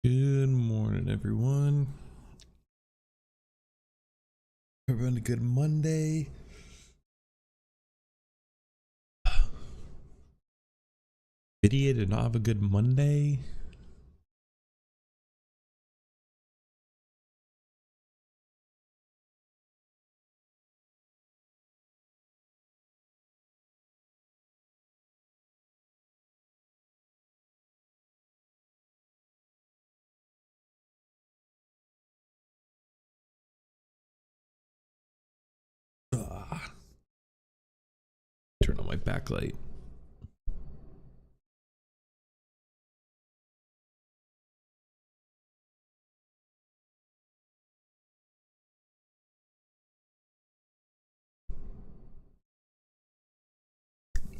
Good morning, everyone. Everyone, a good Monday. Idiot did not have a good Monday. Ah, turn on my backlight.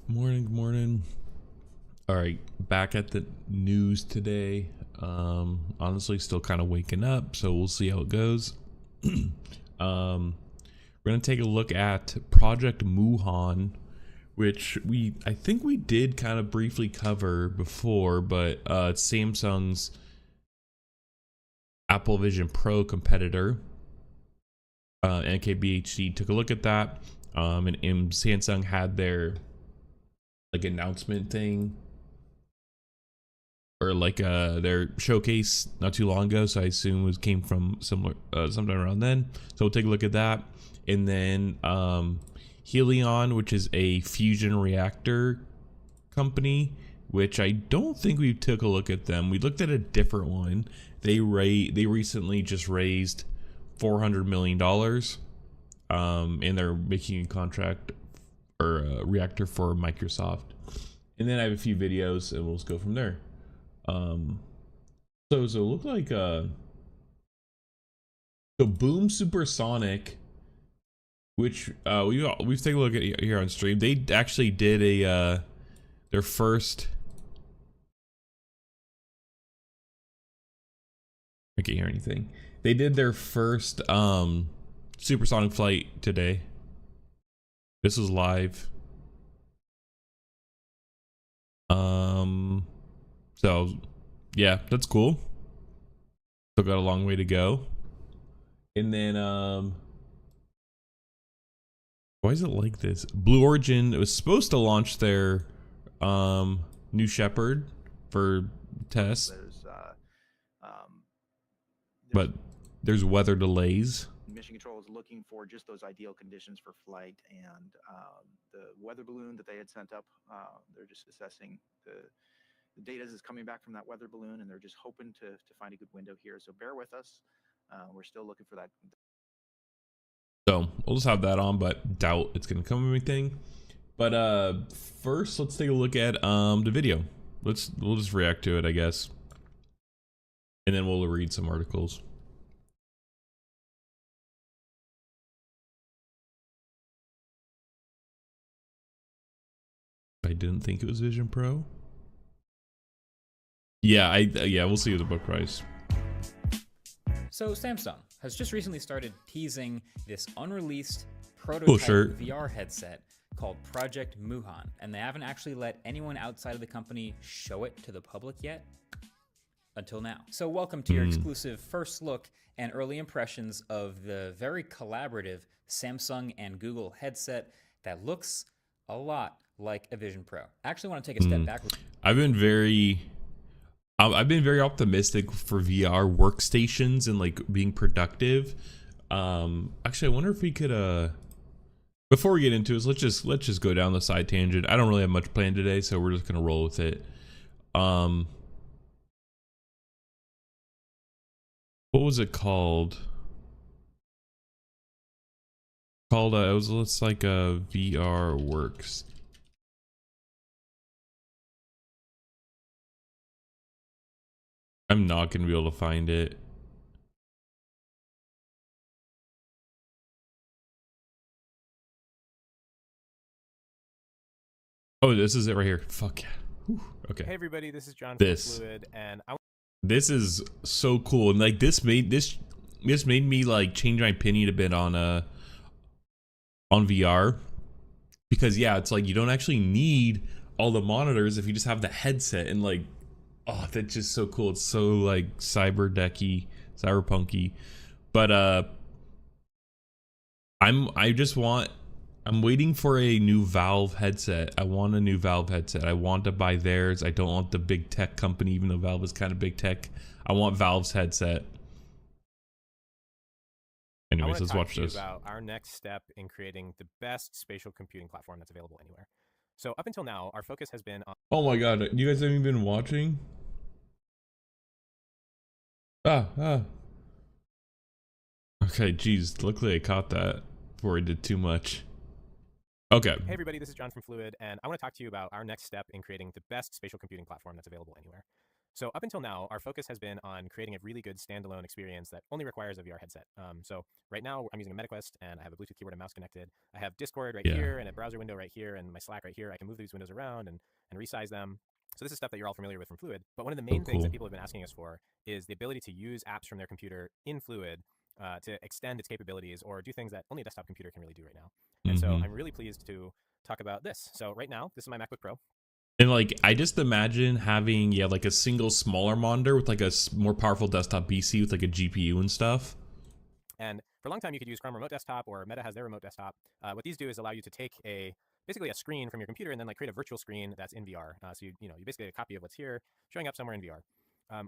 Morning. All right, back at the news today. Honestly, still kind of waking up, so we'll see how it goes. We're gonna take a look at Project Moohan, which I think we did kind of briefly cover before, but it's Samsung's Apple Vision Pro competitor. NKBHD took a look at that, and Samsung had their announcement thing, or their showcase not too long ago. So I assume it came from similar sometime around then. So we'll take a look at that, and then Helion, which is a fusion reactor company, which I don't think we took a look at them. We looked at a different one. They recently just raised $400 million, and they're making a contract or a reactor for Microsoft. And then I have a few videos, and we'll just go from there. So it looked like so Boom Supersonic, which we've taken a look at here on stream. They actually did a their first. I can't hear anything. They did their first supersonic flight today. This was live. So yeah, that's cool. Still got a long way to go. And then why is it like this? Blue Origin, it was supposed to launch their New Shepard for tests. But there's weather delays. Mission Control is looking for just those ideal conditions for flight, and the weather balloon that they had sent up, they're just assessing the data is coming back from that weather balloon, and they're just hoping to find a good window here. So bear with us. We're still looking for that. So we'll just have that on, but doubt it's gonna come with anything. But first, let's take a look at the video. We'll just react to it, I guess, and then we'll read some articles. I didn't think it was Vision Pro. Yeah, we'll see the book price. So Samsung has just recently started teasing this unreleased prototype VR headset called Project Moohan, and they haven't actually let anyone outside of the company show it to the public yet until now. So welcome to your exclusive first look and early impressions of the very collaborative Samsung and Google headset that looks a lot like a Vision Pro. I actually want to take a step back. I've been very optimistic for VR workstations and like being productive. Actually, I wonder if we could before we get into it, let's just go down the side tangent. I don't really have much planned today, so we're just gonna roll with it. What was it called? It's like a VR works. I'm not gonna be able to find it. Oh, this is it right here. Fuck yeah. Whew. Okay. Hey everybody, this is John from Fluid, and this is so cool, and like this made me like change my opinion a bit on VR, because yeah, it's like you don't actually need all the monitors if you just have the headset, and like Oh, that's just so cool. It's so like cyberpunky. But I'm waiting for a new Valve headset. I want a new Valve headset. I want to buy theirs. I don't want the big tech company, even though Valve is kind of big tech. I want Valve's headset. Anyways, let's watch this. About our next step in creating the best spatial computing platform that's available anywhere. So up until now, our focus has been on... Oh my god, you guys haven't been watching? Okay, geez, luckily I caught that before I did too much. Okay. Hey everybody, this is John from Fluid, and I want to talk to you about our next step in creating the best spatial computing platform that's available anywhere. So up until now, our focus has been on creating a really good standalone experience that only requires a VR headset. So right now I'm using a MetaQuest and I have a Bluetooth keyboard and mouse connected. I have Discord right here and a browser window right here and my Slack right here. I can move these windows around and resize them. So this is stuff that you're all familiar with from Fluid. But one of the main things that people have been asking us for is the ability to use apps from their computer in Fluid to extend its capabilities or do things that only a desktop computer can really do right now. And so I'm really pleased to talk about this. So right now, this is my MacBook Pro. And like, I just imagine having, like a single smaller monitor with like a more powerful desktop PC with like a GPU and stuff. And for a long time, you could use Chrome Remote Desktop or Meta has their Remote Desktop. What these do is allow you to take basically a screen from your computer and then like create a virtual screen that's in VR. So you basically get a copy of what's here showing up somewhere in VR.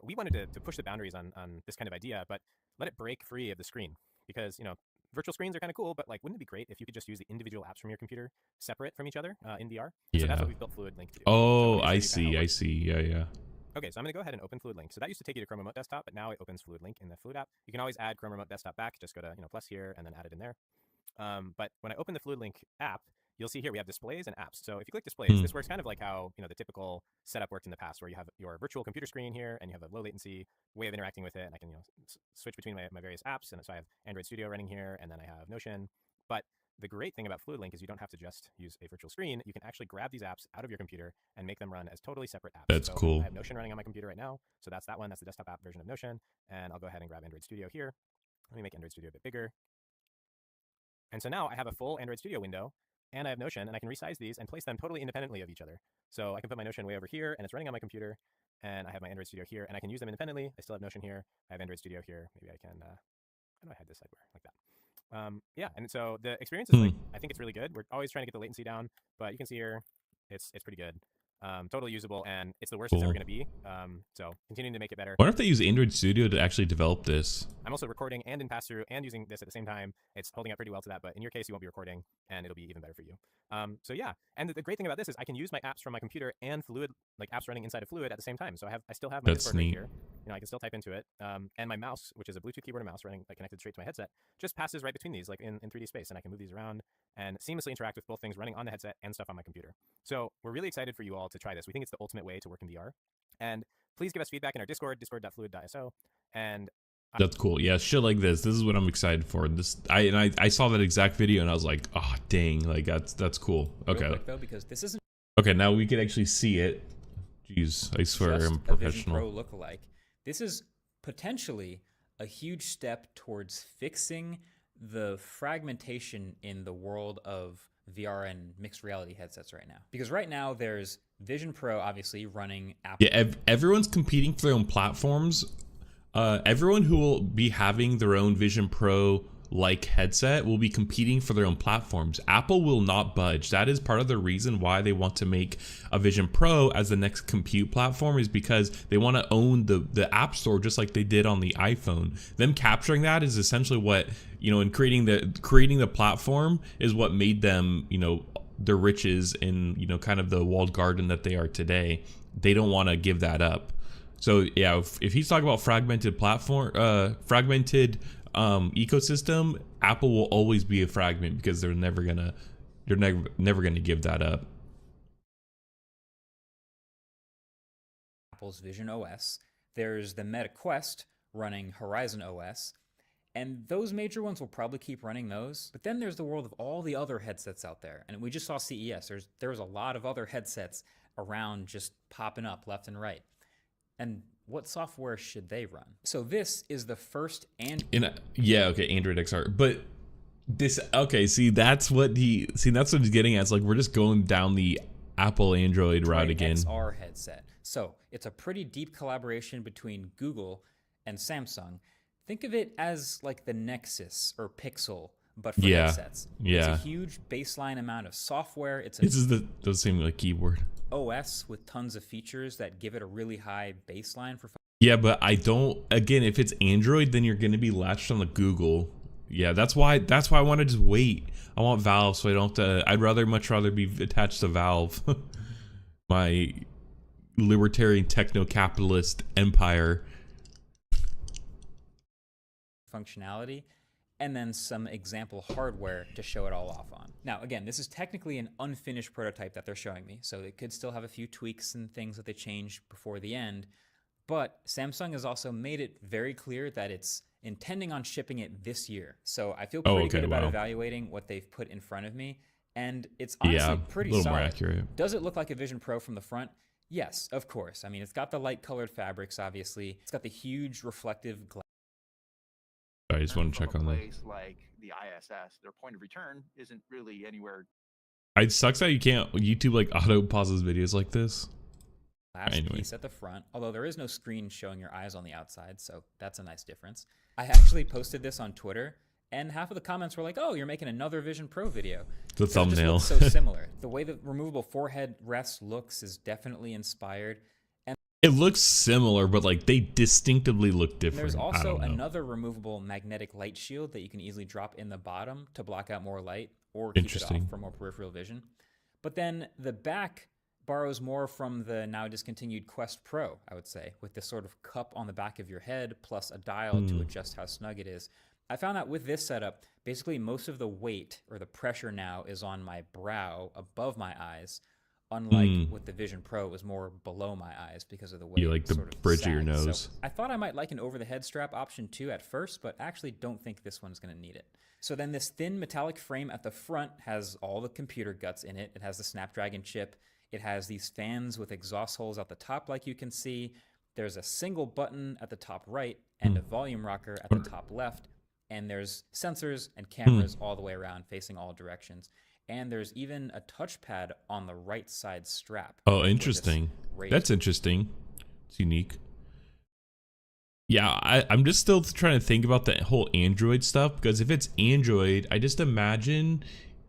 We wanted to push the boundaries on this kind of idea, but let it break free of the screen because, virtual screens are kind of cool, but like, wouldn't it be great if you could just use the individual apps from your computer separate from each other in VR? Yeah. So that's what we've built Fluid Link to do. Oh, so I see. Yeah. Okay, so I'm going to go ahead and open Fluid Link. So that used to take you to Chrome Remote Desktop, but now it opens Fluid Link in the Fluid app. You can always add Chrome Remote Desktop back. Just go to plus here and then add it in there. But when I open the Fluid Link app, you'll see here we have displays and apps. So if you click displays, this works kind of like how the typical setup worked in the past, where you have your virtual computer screen here and you have a low latency way of interacting with it, and I can switch between my various apps. And so I have Android Studio running here, and then I have Notion. But the great thing about Fluid Link is you don't have to just use a virtual screen. You can actually grab these apps out of your computer and make them run as totally separate apps. That's cool. I have Notion running on my computer right now, so that's that one. That's the desktop app version of Notion, and I'll go ahead and grab Android Studio here. Let me make Android Studio a bit bigger. And so now I have a full Android Studio window, and I have Notion, and I can resize these and place them totally independently of each other. So I can put my Notion way over here, and it's running on my computer, and I have my Android Studio here, and I can use them independently. I still have Notion here. I have Android Studio here. Maybe I can, how do I hide this sideware like that? Yeah, and so the experience is I think it's really good. We're always trying to get the latency down, but you can see here, it's pretty good. Totally usable, and it's the worst it's ever going to be. So continuing to make it better. I wonder if they use Android Studio to actually develop this. I'm also recording and in pass-through and using this at the same time. It's holding up pretty well to that, but in your case, you won't be recording, and it'll be even better for you. So yeah, and the great thing about this is I can use my apps from my computer and Fluid, like apps running inside of Fluid at the same time. So I still have my Discord right here. I can still type into it, and my mouse, which is a Bluetooth keyboard and mouse running connected straight to my headset, just passes right between these, like in 3D space, and I can move these around and seamlessly interact with both things running on the headset and stuff on my computer. So we're really excited for you all to try this. We think it's the ultimate way to work in VR. And please give us feedback in our Discord, discord.fluid.so. And that's cool. Yeah, shit like this is what I'm excited for. I saw that exact video and I was like, oh dang, like that's cool. Okay. Real quick, though, because this isn't okay, now we can actually see it. Jeez, I swear I'm professional. A Vision Pro lookalike. This is potentially a huge step towards fixing the fragmentation in the world of VR and mixed reality headsets right now. Because right now there's Vision Pro obviously running Apple. Yeah, everyone's competing for their own platforms. Everyone who will be having their own Vision Pro like headset will be competing for their own platforms. Apple will not budge. That is part of the reason why they want to make a Vision Pro as the next compute platform, is because they want to own the App Store just like they did on the iPhone. Them capturing that is essentially what, and creating the platform is what made them, their riches in, kind of the walled garden that they are today. They don't want to give that up. So yeah, if he's talking about fragmented ecosystem, Apple will always be a fragment because they're never gonna give that up. Apple's Vision OS. There's the Meta Quest running Horizon OS, and those major ones will probably keep running those. But then there's the world of all the other headsets out there, and we just saw CES. There was a lot of other headsets around just popping up left and right. And what software should they run? So this is the first Android XR. But this that's what he's getting at. It's like we're just going down the Apple Android route again. XR headset. So it's a pretty deep collaboration between Google and Samsung. Think of it as like the Nexus or Pixel, but for headsets. It's a huge baseline amount of software. This is the same like keyboard OS with tons of features that give it a really high baseline for. Yeah, but I don't. Again, if it's Android, then you're going to be latched on the Google. Yeah, that's why I want to just wait. I want Valve, so I don't have to. I'd much rather be attached to Valve, my libertarian techno-capitalist empire. Functionality, and then some example hardware to show it all off on. Now, again, this is technically an unfinished prototype that they're showing me, so it could still have a few tweaks and things that they changed before the end. But Samsung has also made it very clear that it's intending on shipping it this year. So I feel pretty good about evaluating what they've put in front of me. And it's honestly pretty solid. More accurate. Does it look like a Vision Pro from the front? Yes, of course. I mean, it's got the light colored fabrics, obviously. It's got the huge reflective glass. I just want to check on that. Like the ISS, their point of return isn't really anywhere. It sucks that you can't YouTube like auto pauses videos like this. Piece at the front, although there is no screen showing your eyes on the outside, so that's a nice difference. I actually posted this on Twitter, and half of the comments were like, "Oh, you're making another Vision Pro video." The thumbnail. It just looks so similar. The way the removable forehead rest looks is definitely inspired. And it looks similar, but like they distinctively look different. There's also another removable magnetic light shield that you can easily drop in the bottom to block out more light or keep it off for more peripheral vision. But then the back borrows more from the now discontinued Quest Pro, I would say, with this sort of cup on the back of your head plus a dial to adjust how snug it is. I found that with this setup, basically most of the weight or the pressure now is on my brow above my eyes, unlike with the Vision Pro, it was more below my eyes because of the way you like the bridge of your nose. So I thought I might like an over-the-head strap option too at first, but actually don't think this one's going to need it. So then this thin metallic frame at the front has all the computer guts in it. It has the Snapdragon chip. It has these fans with exhaust holes at the top, like you can see. There's a single button at the top right and a volume rocker at the top left. And there's sensors and cameras all the way around, facing all directions. And there's even a touchpad on the right side strap. Oh, interesting. That's interesting. It's unique. Yeah, I'm just still trying to think about the whole Android stuff, because if it's Android, I just imagine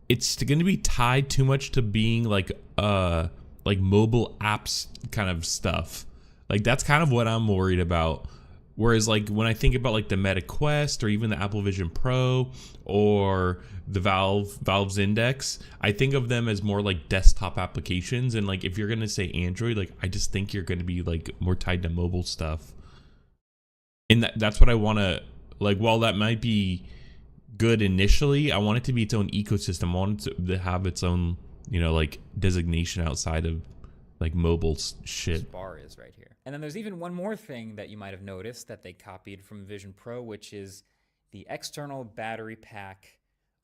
it's going to be tied too much to being like mobile apps kind of stuff. Like that's kind of what I'm worried about. Whereas like when I think about like the Meta Quest or even the Apple Vision Pro or the Valve's Index, I think of them as more like desktop applications. And like if you're going to say Android, like I just think you're going to be like more tied to mobile stuff. And that's what I want to like. While that might be good initially, I want it to be its own ecosystem. I want it to have its own, you know, like designation outside of like mobile shit. This bar is right here. And then there's even one more thing that you might have noticed that they copied from Vision Pro, which is the external battery pack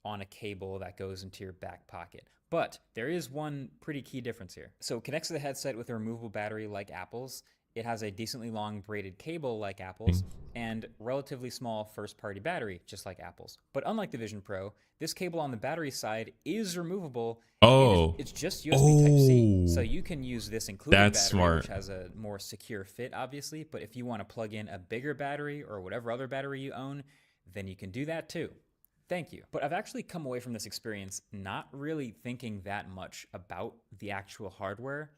on a cable that goes into your back pocket. But there is one pretty key difference here. So it connects to the headset with a removable battery like Apple's. It has a decently long braided cable like Apple's and relatively small first-party battery just like Apple's. But unlike the Vision Pro, this cable on the battery side is removable. It's just USB Type-C. So you can use this including battery, which has a more secure fit, obviously. But if you want to plug in a bigger battery or whatever other battery you own, then you can do that too. Thank you. But I've actually come away from this experience not really thinking that much about the actual hardware,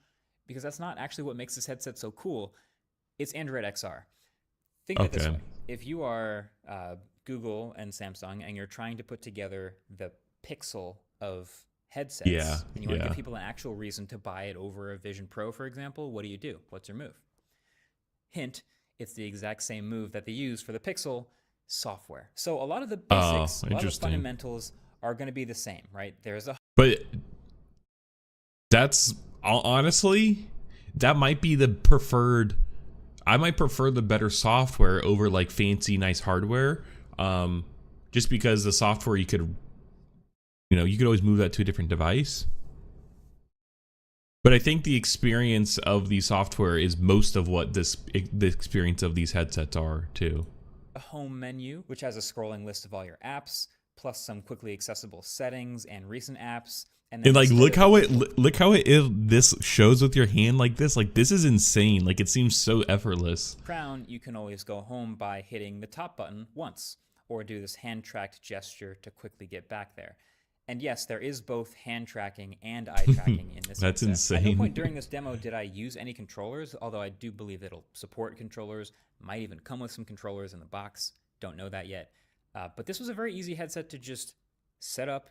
because that's not actually what makes this headset so cool. It's Android XR. Think of it this way. If you are Google and Samsung and you're trying to put together the Pixel of headsets, and you want to give people an actual reason to buy it over a Vision Pro, for example, what do? What's your move? Hint, it's the exact same move that they use for the Pixel software. So a lot of the basics, a lot of the fundamentals are going to be the same, right? But that's... honestly, that might be the preferred. I might prefer the better software over like fancy, nice hardware. Just because the software you could always move that to a different device. But I think the experience of the software is most of what the experience of these headsets are too. A home menu, which has a scrolling list of all your apps, plus some quickly accessible settings and recent apps. And like look how this shows with your hand like this. Like this is insane. Like it seems so effortless. Crown, you can always go home by hitting the top button once, or do this hand-tracked gesture to quickly get back there. And yes, there is both hand tracking and eye tracking in this. That's headset. insane. At no point during this demo did I use any controllers, although I do believe it'll support controllers. Might even come with some controllers in the box. Don't know that yet. But this was a very easy headset to just set up,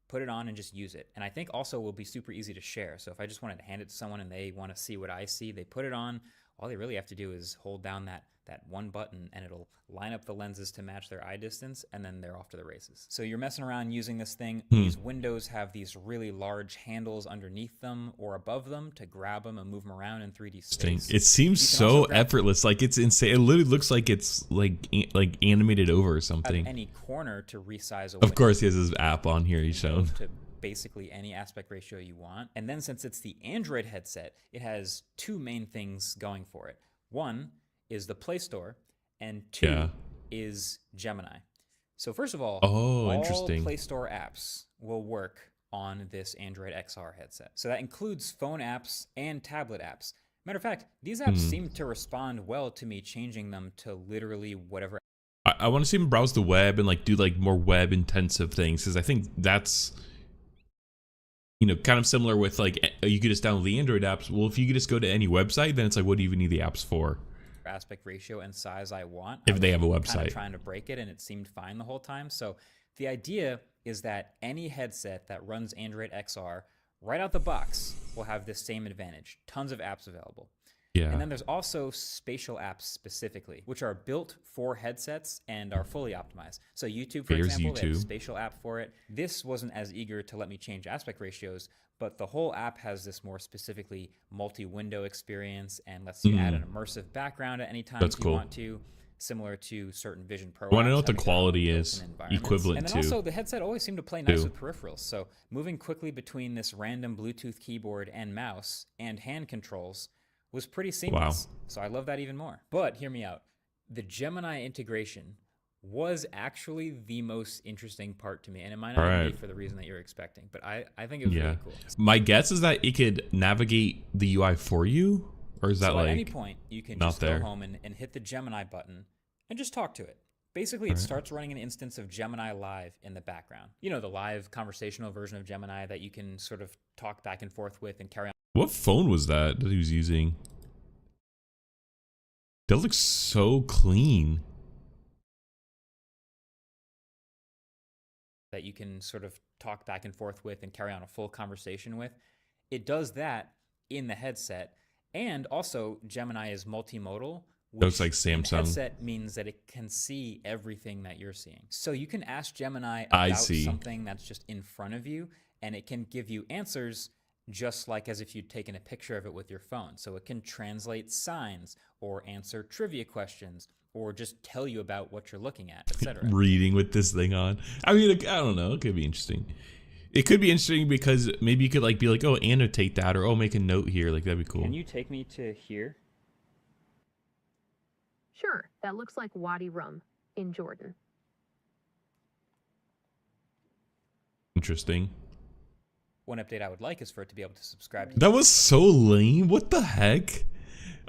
put it on, and just use it. And I think also will be super easy to share. So if I just wanted to hand it to someone and they want to see what I see, they put it on. All they really have to do is hold down that one button and it'll line up the lenses to match their eye distance, and then they're off to the races. So you're messing around using this thing. These windows have these really large handles underneath them or above them to grab them and move them around in 3D space. It seems so effortless. Like it's insane. It literally looks like it's like animated over or something. Any corner to resize a Of course, he has his app on here. He's shown to basically any aspect ratio you want. And then since it's the Android headset, it has two main things going for it. One is the Play Store, and two is Gemini. So first of all, all Play Store apps will work on this Android XR headset. So that includes phone apps and tablet apps. Matter of fact, these apps seem to respond well to me changing them to literally whatever. I want to see him browse the web and like do like more web intensive things, because I think that's, you know, kind of similar with like you could just download the Android apps. Well, if you could just go to any website, then it's like, what do you even need the apps for? Aspect ratio and size I want. If they have a website. Kind of trying to break it, and it seemed fine the whole time. So the idea is that any headset that runs Android XR right out the box will have this same advantage. Tons of apps available. Yeah. And then there's also spatial apps specifically, which are built for headsets and are fully optimized. So YouTube, for example, they have a spatial app for it. This wasn't as eager to let me change aspect ratios, but the whole app has this more specifically multi-window experience and lets you add an immersive background at any time if you want to, similar to certain Vision Pro apps. I want to know what the quality is equivalent to. And then also, the headset always seemed to play nice with peripherals. So moving quickly between this random Bluetooth keyboard and mouse and hand controls was pretty seamless. Wow. So I love that even more. But hear me out. The Gemini integration was actually the most interesting part to me, and it might not be for the reason that you're expecting, but I think it was really cool. My guess is that it could navigate the UI for you, or is that so like at any point you can just go home and hit the Gemini button and just talk to it. Basically, it starts running an instance of Gemini Live in the background. You know, the live conversational version of Gemini that you can sort of talk back and forth with and carry on. What phone was that he was using? That looks so clean. That you can sort of talk back and forth with and carry on a full conversation with. It does that in the headset. And also, Gemini is multimodal. Looks like Samsung. Headset means that it can see everything that you're seeing. So you can ask Gemini about something that's just in front of you, and it can give you answers just like as if you'd taken a picture of it with your phone. So it can translate signs or answer trivia questions or just tell you about what you're looking at, etc. Reading with this thing on. I mean, I don't know. It could be interesting. It could be interesting because maybe you could like be like, oh, annotate that, or oh, make a note here. Like that'd be cool. Can you take me to here? Sure. That looks like Wadi Rum in Jordan. Interesting. One update I would like is for it to be able to subscribe. That was so lame. What the heck?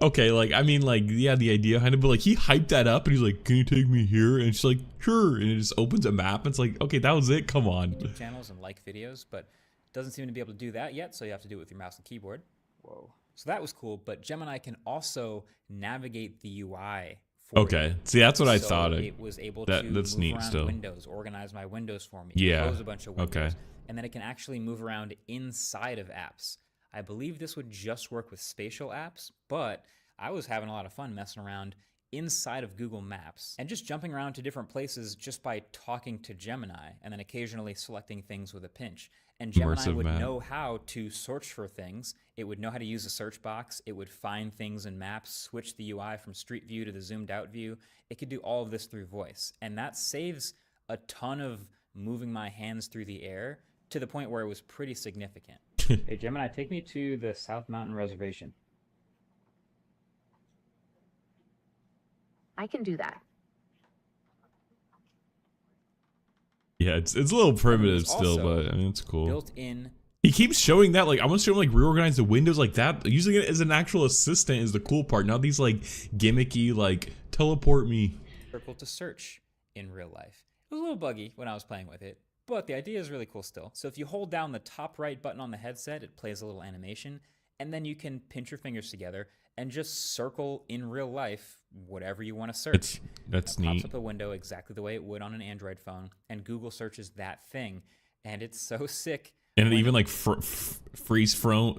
Okay, like, I mean, like, yeah, the idea kind of, but like, he hyped that up and he's like, can you take me here? And she's like, sure. And it just opens a map. And it's like, okay, that was it. Come on. YouTube channels and like videos, but doesn't seem to be able to do that yet. So you have to do it with your mouse and keyboard. Whoa. So that was cool. But Gemini can also navigate the UI. Okay. See, that's what I thought. It was able to move around windows, organize my windows for me, close a bunch of windows. Okay. And then it can actually move around inside of apps. I believe this would just work with spatial apps, but I was having a lot of fun messing around inside of Google Maps and just jumping around to different places just by talking to Gemini and then occasionally selecting things with a pinch. And Gemini would know how to search for things. It would know how to use a search box. It would find things in maps, switch the UI from street view to the zoomed out view. It could do all of this through voice. And that saves a ton of moving my hands through the air to the point where it was pretty significant. Hey, Gemini, take me to the South Mountain Reservation. I can do that. Yeah, it's a little primitive still, also but I mean it's cool. Built-in. He keeps showing that, like, I want to show him, like, reorganize the windows like that. Using it as an actual assistant is the cool part. Not these, like, gimmicky, like, teleport me. Circle to search in real life. It was a little buggy when I was playing with it, but the idea is really cool still. So if you hold down the top right button on the headset, it plays a little animation, and then you can pinch your fingers together and just circle in real life whatever you want to search. That's it neat. Pops up a window exactly the way it would on an Android phone, and Google searches that thing, and it's so sick. And it even like freeze framed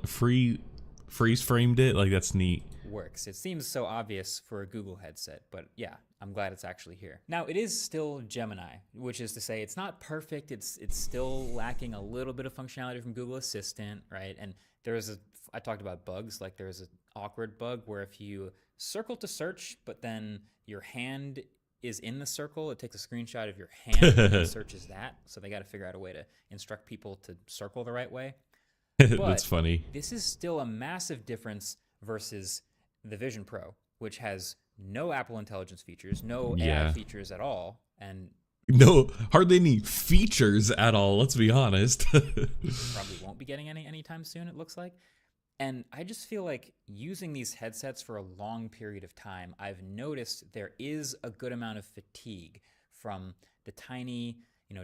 it. Like, that's neat. Works. It seems so obvious for a Google headset, but yeah, I'm glad it's actually here. Now, it is still Gemini, which is to say it's not perfect. It's still lacking a little bit of functionality from Google Assistant, right? And I talked about bugs, like there's an awkward bug where if you circle to search, but then your hand is in the circle, it takes a screenshot of your hand and searches that. So they got to figure out a way to instruct people to circle the right way. That's funny. This is still a massive difference versus the Vision Pro, which has no Apple Intelligence features, no AI features at all, and no, hardly any features at all. Let's be honest. probably won't be getting any anytime soon, it looks like. And I just feel like using these headsets for a long period of time, I've noticed there is a good amount of fatigue from the tiny,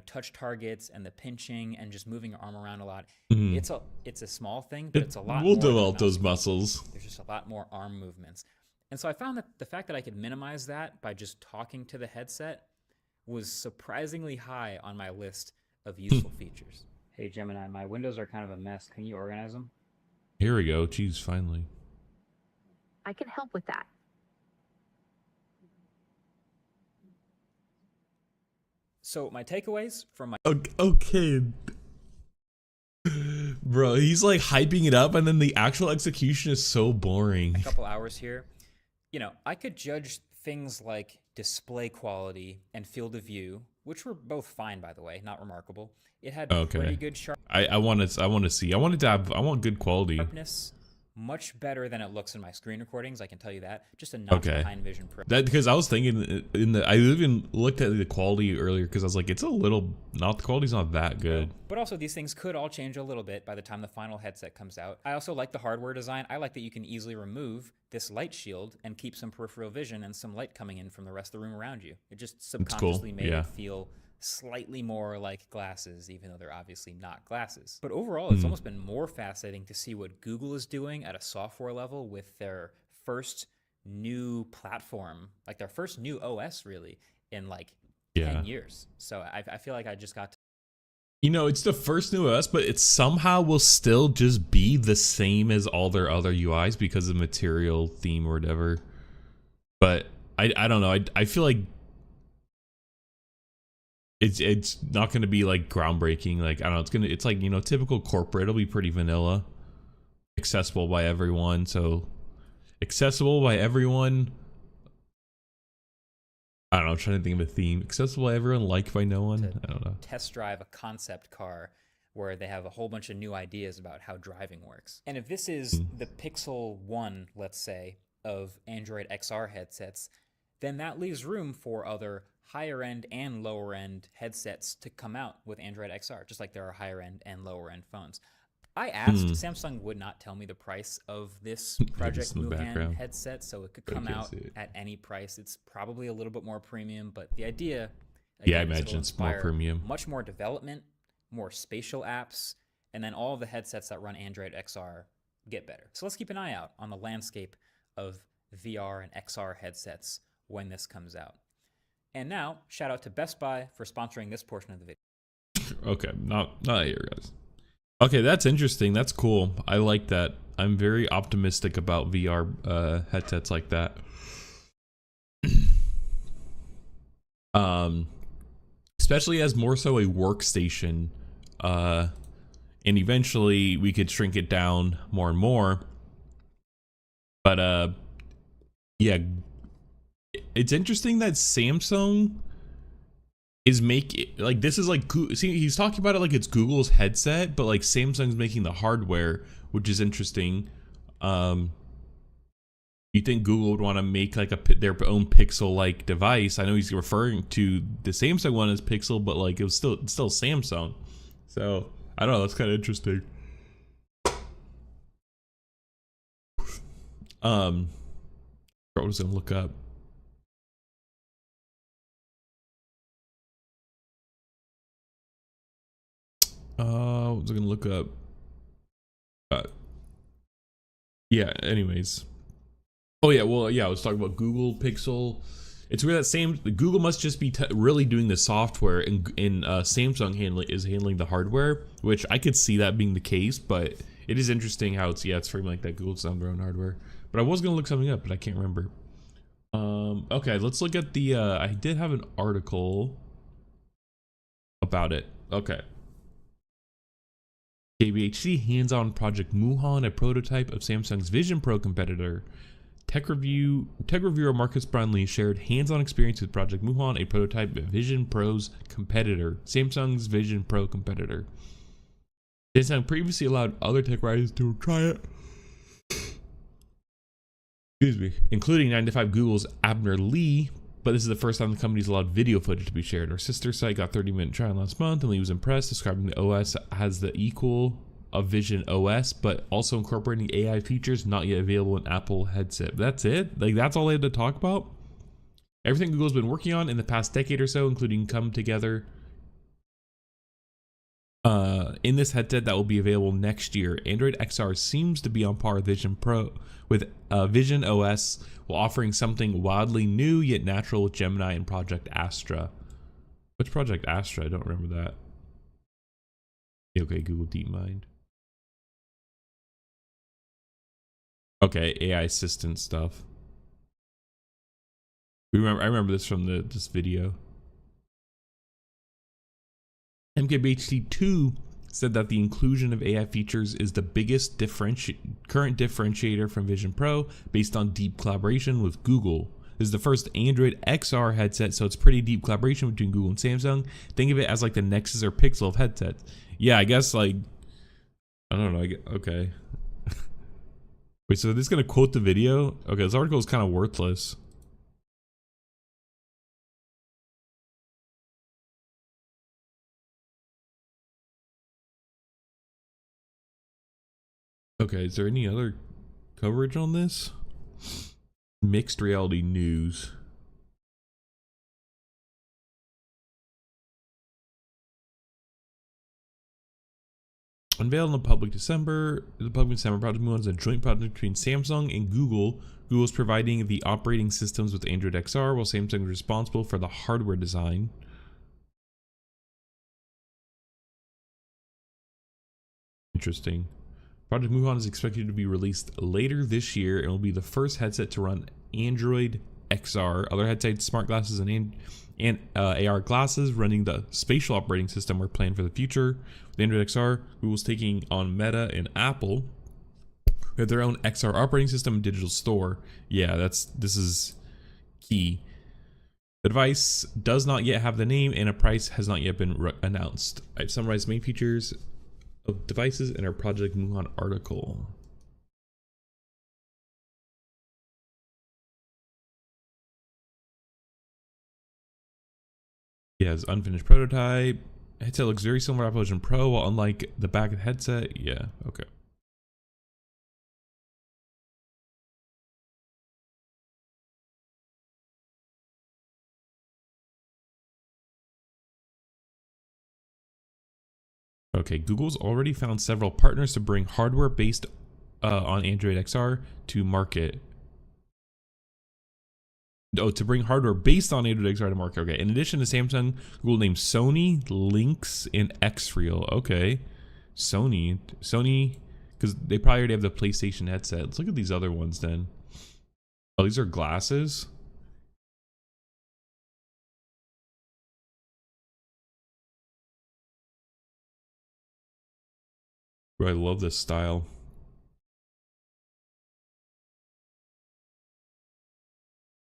touch targets and the pinching and just moving your arm around a lot. It's a small thing, but it's a lot. We'll develop those muscles. There's just a lot more arm movements. And so I found that the fact that I could minimize that by just talking to the headset was surprisingly high on my list of useful features. Hey Gemini, my windows are kind of a mess. Can you organize them? Here we go. Jeez, finally. I can help with that. So my takeaways from my okay. Bro, he's like hyping it up and then the actual execution is so boring. a couple hours here, I could judge things like display quality and field of view, which were both fine, by the way, not remarkable. It had pretty good I want good quality. sharpness, much better than it looks in my screen recordings. I can tell you that. Just a notch behind Vision Pro. That because I was thinking I even looked at the quality earlier because I was like, the quality's not that good. But also these things could all change a little bit by the time the final headset comes out. I also like the hardware design. I like that you can easily remove this light shield and keep some peripheral vision and some light coming in from the rest of the room around you. It just subconsciously made it feel slightly more like glasses, even though they're obviously not glasses. But overall, it's almost been more fascinating to see what Google is doing at a software level with their first new platform, like their first new OS really in 10 years. So I feel like I just got to it's the first new OS, but it somehow will still just be the same as all their other UIs because of material theme or whatever. But I don't know. I feel like it's not going to be like groundbreaking. Like, I don't know, it's like, typical corporate. It'll be pretty vanilla, accessible by everyone. So accessible by everyone. I don't know. I'm trying to think of a theme. Accessible by everyone, liked by no one. I don't know. Test drive a concept car where they have a whole bunch of new ideas about how driving works. And if this is the Pixel 1, let's say, of Android XR headsets, then that leaves room for other higher end and lower end headsets to come out with Android XR, just like there are higher end and lower end phones. I asked, Samsung would not tell me the price of this Project Moohan headset, so it could come out at any price. It's probably a little bit more premium, but the idea, again, I imagine it's more premium. Much more development, more spatial apps, and then all of the headsets that run Android XR get better. So let's keep an eye out on the landscape of VR and XR headsets when this comes out. And now, shout out to Best Buy for sponsoring this portion of the video. Okay, not here, guys. Okay, that's interesting. That's cool. I like that. I'm very optimistic about VR headsets like that. Especially as more so a workstation. And eventually we could shrink it down more and more. But yeah, it's interesting that Samsung is this is like, see, he's talking about it like it's Google's headset, but like Samsung's making the hardware, which is interesting. You think Google would want to make like their own Pixel-like device? I know he's referring to the Samsung one as Pixel, but like it was still Samsung. So I don't know. That's kind of interesting. I was gonna look up. What was I gonna look up? Yeah. Anyways. Oh yeah. Well, yeah. I was talking about Google Pixel. It's weird that Google must just be really doing the software, and Samsung handling the hardware, which I could see that being the case. But it is interesting how it's framed like that. Google's on their own hardware. But I was gonna look something up, but I can't remember. Okay, let's look at the. I did have an article about it. Okay. KBHC hands-on project Moohan, a prototype of Samsung's Vision Pro competitor. Tech reviewer Marcus Brownlee shared hands-on experience with Project Moohan, a prototype of Vision Pro's competitor, Samsung's Vision Pro competitor. Samsung previously allowed other tech writers to try it. Excuse me, including 9to5 Google's Abner Lee, but this is the first time the company's allowed video footage to be shared. Our sister site got 30-minute trial last month, and Lee was impressed, describing the OS as the equal of Vision OS, but also incorporating AI features not yet available in Apple headset. That's it? Like, that's all they had to talk about? Everything Google's been working on in the past decade or so, including come together in this headset that will be available next year. Android XR seems to be on par with Vision Pro, with Vision OS, while offering something wildly new yet natural with Gemini and Project Astra. Which Project Astra? I don't remember that. Okay, Google DeepMind. Okay, AI assistant stuff. I remember this from this video. MKBHD2 said that the inclusion of AI features is the biggest current differentiator from Vision Pro, based on deep collaboration with Google. This is the first Android XR headset, so it's pretty deep collaboration between Google and Samsung. Think of it as like the Nexus or Pixel of headsets. Yeah, I guess like, I don't know. Okay. Wait, so this is gonna quote the video? Okay, this article is kind of worthless. Okay, is there any other coverage on this? Mixed reality news. Unveiled in the public December. Project Moohan is a joint project between Samsung and Google. Google is providing the operating systems with Android XR, while Samsung is responsible for the hardware design. Interesting. Project Moohan is expected to be released later this year and will be the first headset to run Android XR. Other headsets, smart glasses, and AR glasses running the spatial operating system are planned for the future. With Android XR, Google's taking on Meta and Apple with their own XR operating system and digital store. Yeah, this is key. The device does not yet have the name, and a price has not yet been announced. I've summarized main features of devices in our Project Moohan article. Yeah, it's unfinished prototype. Headset looks very similar to Apple Vision Pro, while unlike the back of the headset. Yeah, okay. Okay, Google's already found several partners to bring hardware based on Android XR to market. Oh, to bring hardware based on Android XR to market. Okay. In addition to Samsung, Google named Sony, Lynx, and Xreal. Okay. Sony, because they probably already have the PlayStation headset. Let's look at these other ones then. Oh, these are glasses. Bro, I love this style.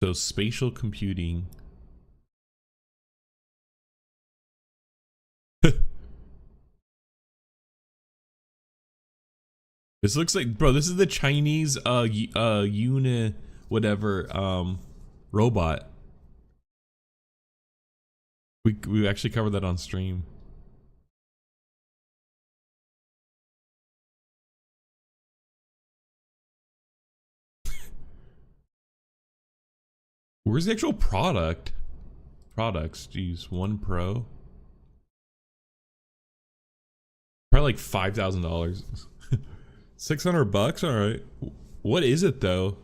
So spatial computing. This looks like, bro, this is the Chinese whatever robot. We actually covered that on stream. Where's the actual product? Products, geez, One Pro. Probably like $5,000. $600, all right. What is it though?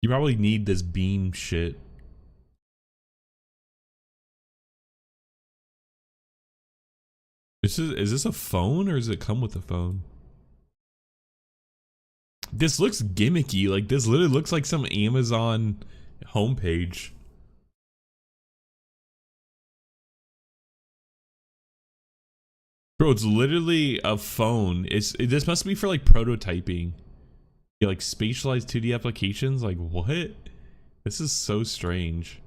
You probably need this beam shit. Is this a phone or does it come with a phone? This looks gimmicky. Like this literally looks like some Amazon homepage. Bro, it's literally a phone. This must be for like prototyping. Yeah, like spatialized 2D applications. Like what? This is so strange.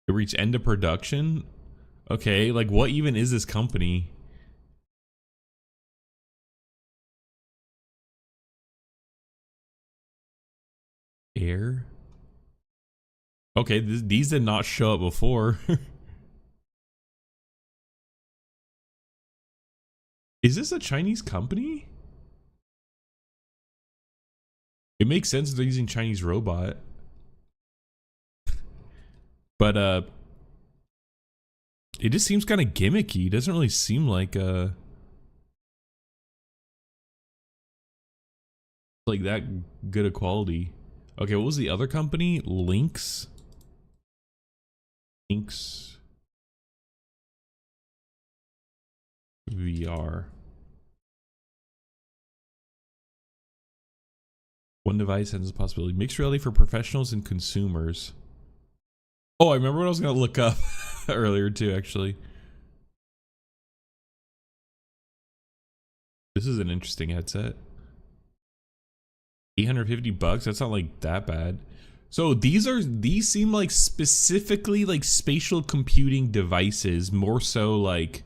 It reached end of production. Okay, like what even is this company? Air. Okay, these did not show up before. Is this a Chinese company? It makes sense if they're using Chinese robot. But it just seems kind of gimmicky. It doesn't really seem like that good a quality. Okay, what was the other company? Lynx VR. One device has a possibility. Mixed reality for professionals and consumers. Oh, I remember what I was gonna look up earlier too, actually. This is an interesting headset. $850. That's not like that bad. So these seem like specifically like spatial computing devices, more so like,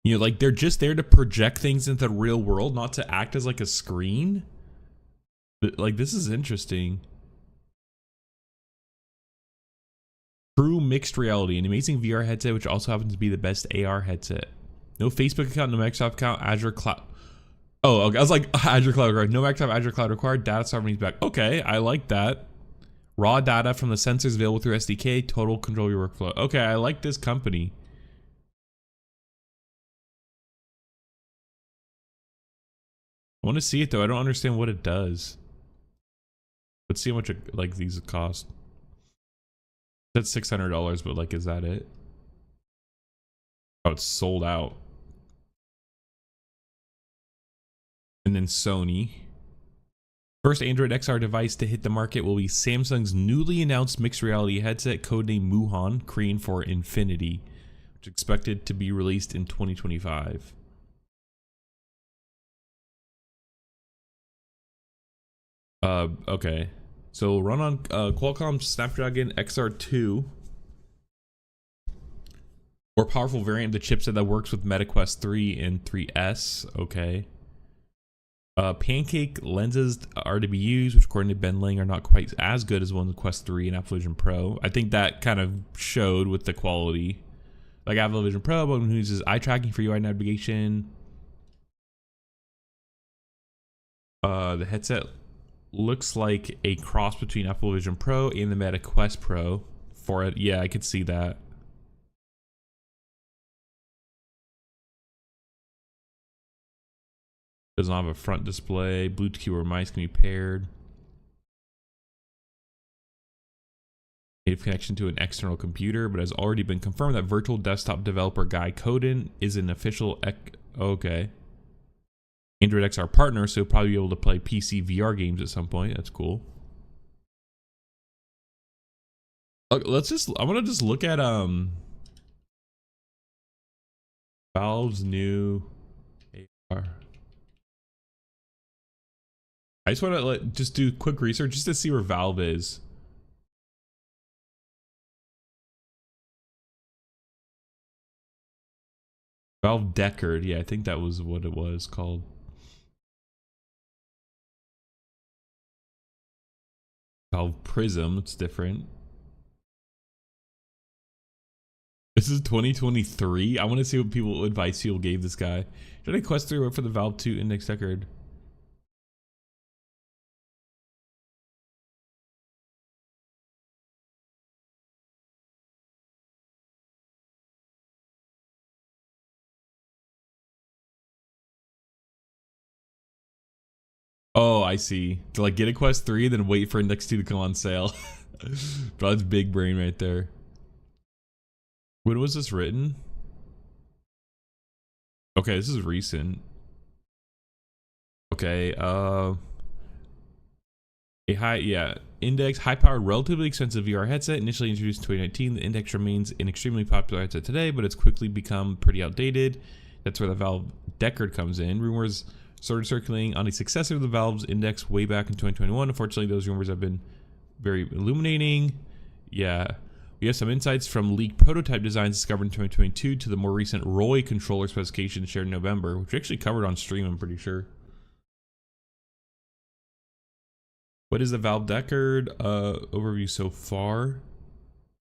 you know, like they're just there to project things into the real world, not to act as like a screen. But like this is interesting. True mixed reality, an amazing VR headset which also happens to be the best AR headset. No Facebook account, no Microsoft account, Azure Cloud. Oh, okay. I was like, Azure Cloud required. No Microsoft Azure Cloud required. Data sovereignty back. Okay, I like that. Raw data from the sensors available through SDK. Total control of your workflow. Okay, I like this company. I want to see it though. I don't understand what it does. Let's see how much like these cost. That's $600, but like, is that it? Oh, it's sold out. And then Sony. First Android XR device to hit the market will be Samsung's newly announced mixed reality headset codenamed Moohan, Korean for Infinity, which is expected to be released in 2025. Okay. So run on Qualcomm Snapdragon XR2. More powerful variant of the chipset that works with MetaQuest 3 and 3S. Okay. Pancake lenses are to be used, which according to Ben Ling are not quite as good as one with Quest 3 and Apple Vision Pro. I think that kind of showed with the quality. Like Apple Vision Pro, but who uses eye tracking for UI navigation. The headset looks like a cross between Apple Vision Pro and the Meta Quest Pro for it. Yeah, I could see that. Does not have a front display. Bluetooth keyboard mice can be paired. Native connection to an external computer, but has already been confirmed that virtual desktop developer Guy Coden is an official okay. Android XR partner, so you'll probably be able to play PC VR games at some point. That's cool. Let's just, I want to just look at Valve's new AR. I just want to just do quick research just to see where Valve is. Valve Deckard. Yeah, I think that was what it was called. Valve Prism. It's different. This is 2023. I want to see what advice people gave this guy. Should I Quest 3 work for the Valve 2 Index Deckard? Oh, I see. To like get a Quest 3, then wait for Index 2 to come on sale. Bro, that's big brain right there. When was this written? Okay, this is recent. Okay, Index, high-powered, relatively expensive VR headset. Initially introduced in 2019, the Index remains an extremely popular headset today, but it's quickly become pretty outdated. That's where the Valve Deckard comes in. Rumors started circulating on a successor to the Valve's Index way back in 2021. Unfortunately, those rumors have been very illuminating. Yeah. We have some insights from leaked prototype designs discovered in 2022 to the more recent Roy controller specifications shared in November, which we actually covered on stream, I'm pretty sure. What is the Valve Deckard overview so far?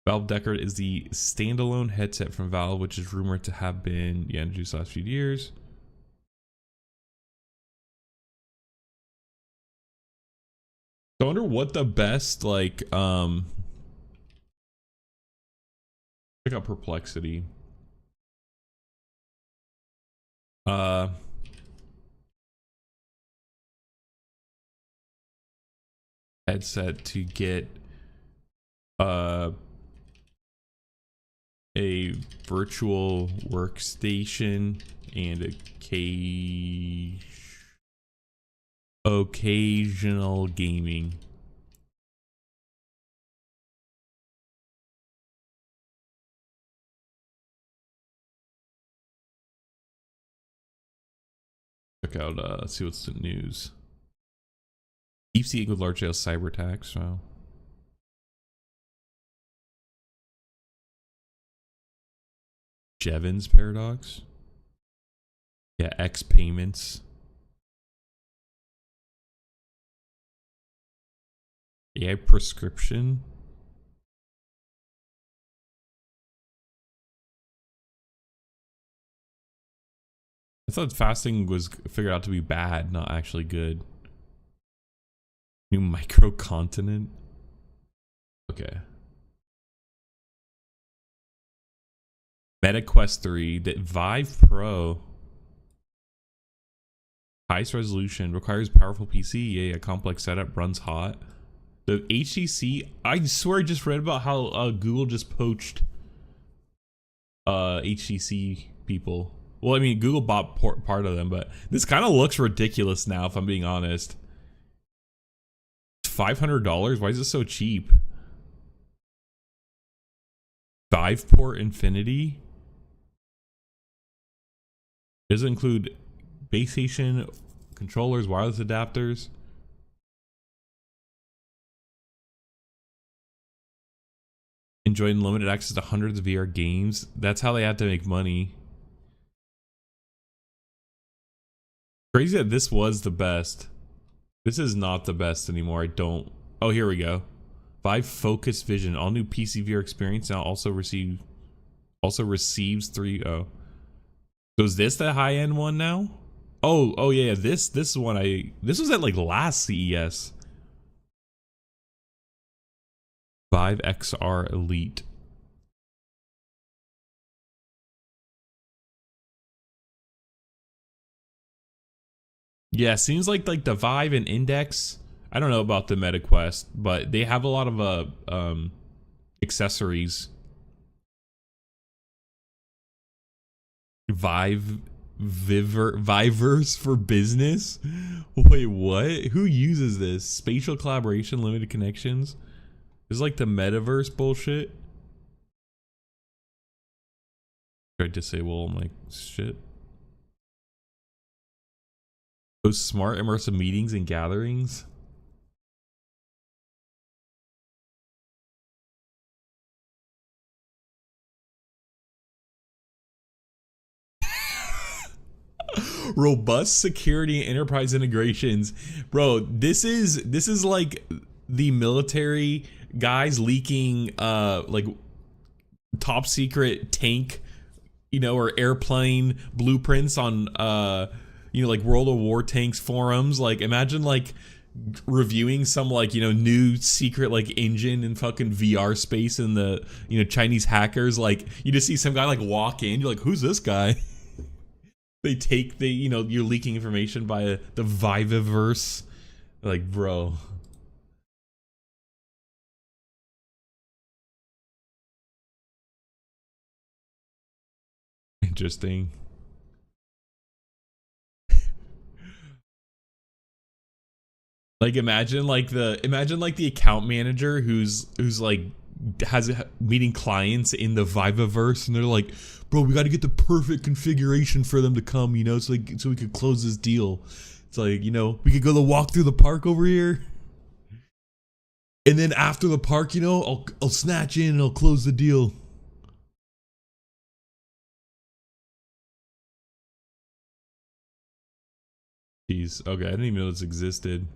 Valve Deckard is the standalone headset from Valve, which is rumored to have been introduced last few years. So I wonder what the best like check out Perplexity. Headset to get a virtual workstation and occasional gaming. Check out let's see what's the news. Deep Sea with large scale cyber attacks. Wow. Jevons paradox. Yeah, X payments. AI prescription. I thought fasting was figured out to be bad, not actually good. New microcontinent. Okay. Meta Quest 3, the Vive Pro. Highest resolution, requires powerful PC, yeah, a complex setup, runs hot. The HTC, I swear I just read about how Google just poached HTC people. Well, I mean, Google bought part of them, but this kind of looks ridiculous now, if I'm being honest. $500? Why is it so cheap? 5-port Infinity? Does it include base station, controllers, wireless adapters? Enjoying limited access to hundreds of VR games. That's how they have to make money. Crazy that this was the best. This is not the best anymore. I don't. Oh, here we go. Vive Focus Vision, all new PC VR experience now also receives 3.0. So is this the high end one now? Oh yeah. This is one this was at like last CES. Vive XR Elite. Yeah, seems like the Vive and Index. I don't know about the MetaQuest, but they have a lot of accessories. Vivers for business? Wait, what? Who uses this? Spatial collaboration, limited connections? This is like the metaverse bullshit. Tried to disable all my shit. Those smart immersive meetings and gatherings. Robust security and enterprise integrations. Bro, this is like the military guys leaking like top secret tank, you know, or airplane blueprints on you know, like World of War tanks forums. Like imagine like reviewing some like, you know, new secret like engine in fucking VR space in the, you know, Chinese hackers. Like you just see some guy like walk in, you're like, who's this guy? They take the, you know, you're leaking information by the Vivaverse. Like, bro. Interesting. Like imagine like the account manager who's like has meeting clients in the Vivaverse, and they're like, bro, we got to get the perfect configuration for them to come, you know, so we could close this deal. It's like, you know, we could go to walk through the park over here, and then after the park, you know, I'll snatch in and I'll close the deal. Jeez, okay, I didn't even know this existed.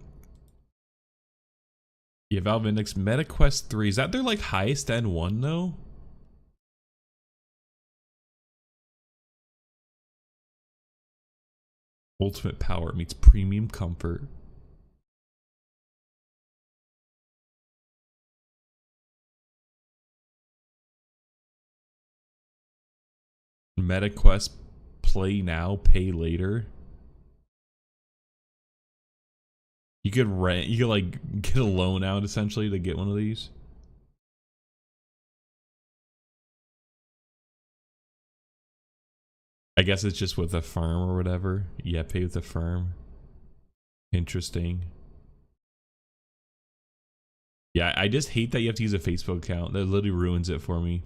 Yeah, Valve Index MetaQuest 3. Is that their like highest end one though? Ultimate power meets premium comfort. MetaQuest play now, pay later. You could like get a loan out essentially to get one of these. I guess it's just with a firm or whatever. Yeah, pay with a firm. Interesting. Yeah, I just hate that you have to use a Facebook account. That literally ruins it for me.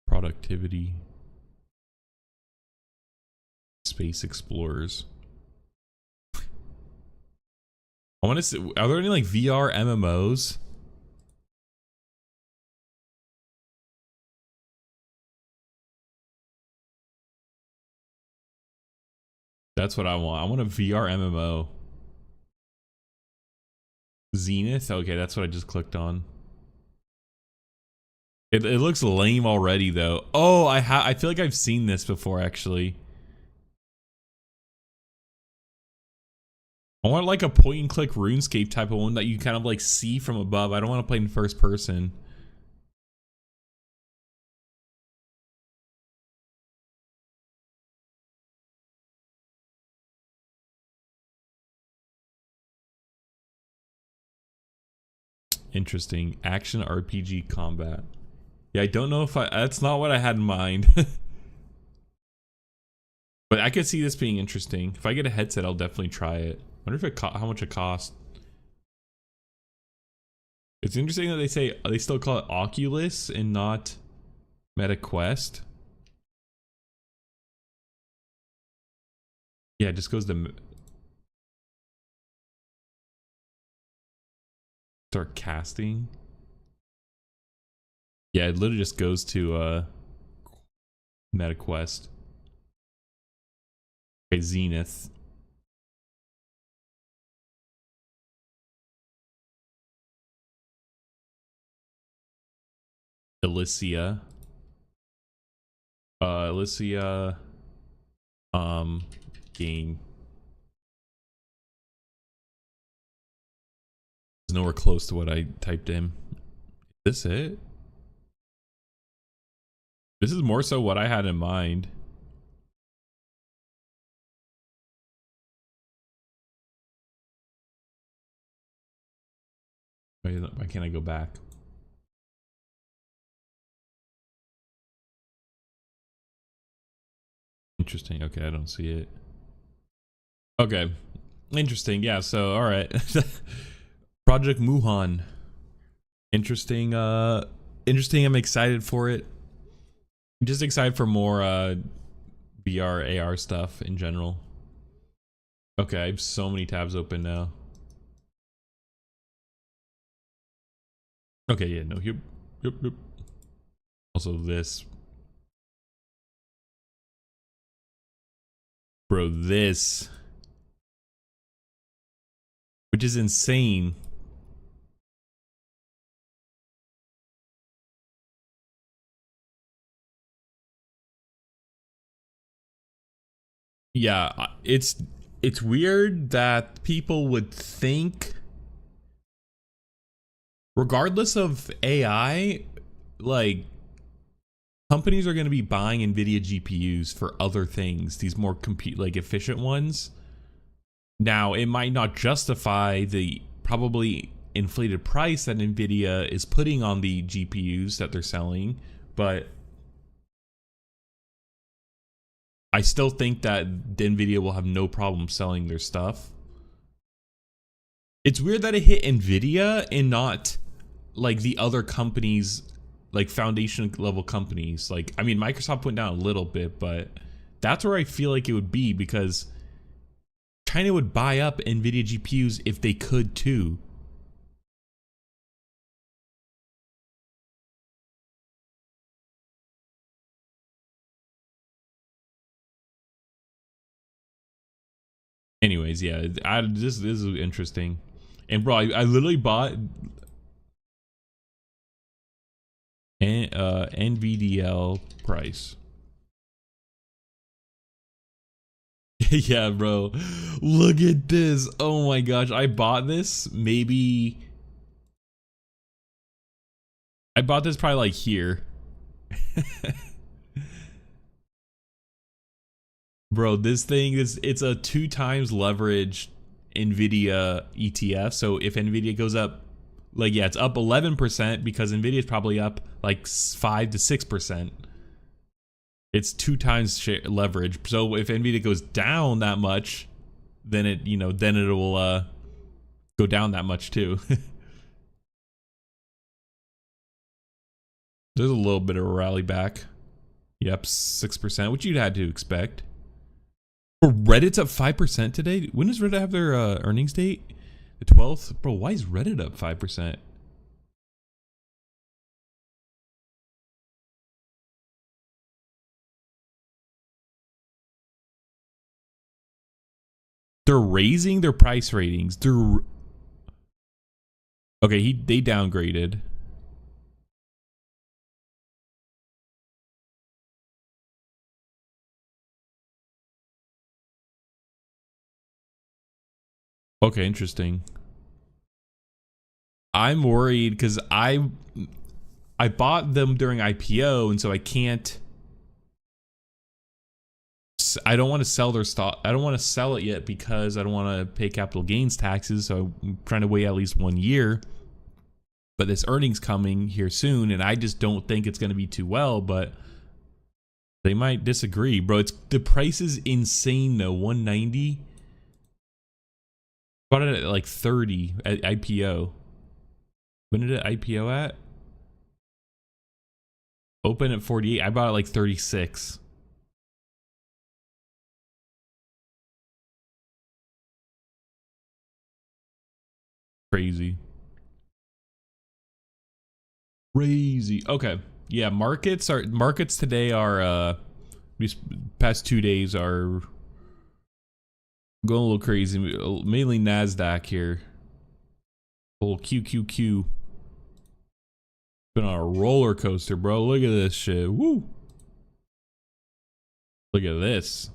Productivity. Space Explorers. I want to see, are there any like VR MMOs? That's what I want. I want a VR MMO. Zenith? Okay, that's what I just clicked on. It looks lame already though. Oh, I feel like I've seen this before actually. I want like a point and click RuneScape type of one that you kind of like see from above. I don't want to play in first person. Interesting. Action RPG combat. Yeah, I don't know if that's not what I had in mind. But I could see this being interesting. If I get a headset, I'll definitely try it. Wonder if how much it costs. It's interesting that they still call it Oculus and not MetaQuest. Yeah, it just goes to start casting. Yeah, it literally just goes to MetaQuest. Okay, Zenith. Elysia. Elysia. Game. It's nowhere close to what I typed in. Is this it? This is more so what I had in mind. Why can't I go back? Interesting. Okay, I don't see it. Okay. Interesting. Yeah, so all right. Project Moohan. Interesting. Interesting. I'm excited for it. Just excited for more VR, AR stuff in general. Okay, I have so many tabs open now. Okay, yeah, no, yep. Also this. Bro, this. Which is insane. Yeah, it's weird that people would think, regardless of AI, like companies are going to be buying Nvidia GPUs for other things, these more compute like efficient ones. Now, it might not justify the probably inflated price that Nvidia is putting on the GPUs that they're selling, but I still think that Nvidia will have no problem selling their stuff. It's weird that it hit Nvidia and not like the other companies, like foundation level companies. Like, I mean, Microsoft went down a little bit, but that's where I feel like it would be, because China would buy up Nvidia GPUs if they could too. Anyways, yeah, this is interesting. And bro, I literally bought NVDL price. Yeah, bro. Look at this. Oh my gosh. I bought this probably like here. Bro, this thing is, it's a 2 times leverage Nvidia ETF. So if Nvidia goes up, like, yeah, it's up 11% because Nvidia is probably up like 5 to 6%. It's 2 times leverage. So if Nvidia goes down that much, then it, then it will go down that much too. There's a little bit of a rally back. Yep, 6%, which you'd had to expect. Reddit's up 5% today. When does Reddit have their earnings date? The 12th? Bro, why is Reddit up 5%? They're raising their price ratings. Okay, they downgraded. Okay, interesting. I'm worried because I bought them during IPO, and so I don't want to sell their stock. I don't want to sell it yet because I don't want to pay capital gains taxes. So I'm trying to wait at least 1 year. But this earnings coming here soon, and I just don't think it's going to be too well. But they might disagree, bro. The price is insane though. 190. Bought it at like 30 at IPO. When did it IPO at? Open at 48. I bought it like 36. Crazy. Okay. Yeah, markets today are these past 2 days are going a little crazy. Mainly NASDAQ here. Little QQQ. Been on a roller coaster, bro. Look at this shit. Woo. Look at this.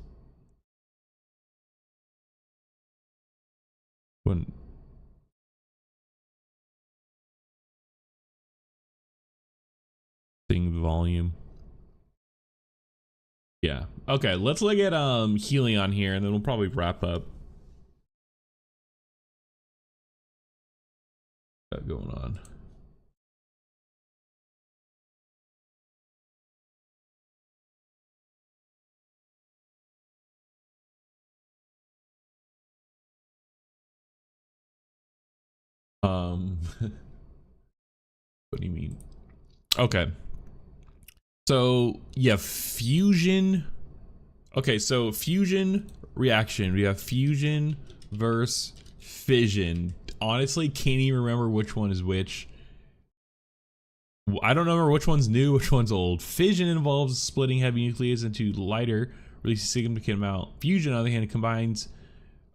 When seeing the volume. Yeah. Okay, let's look at Helion here, and then we'll probably wrap up. What's going on? What do you mean? Okay. So yeah, fusion. Okay, so fusion reaction. We have fusion versus fission. Honestly, can't even remember which one is which. I don't remember which one's new, which one's old. Fission involves splitting heavy nucleus into lighter, releasing a significant amount. Fusion, on the other hand, combines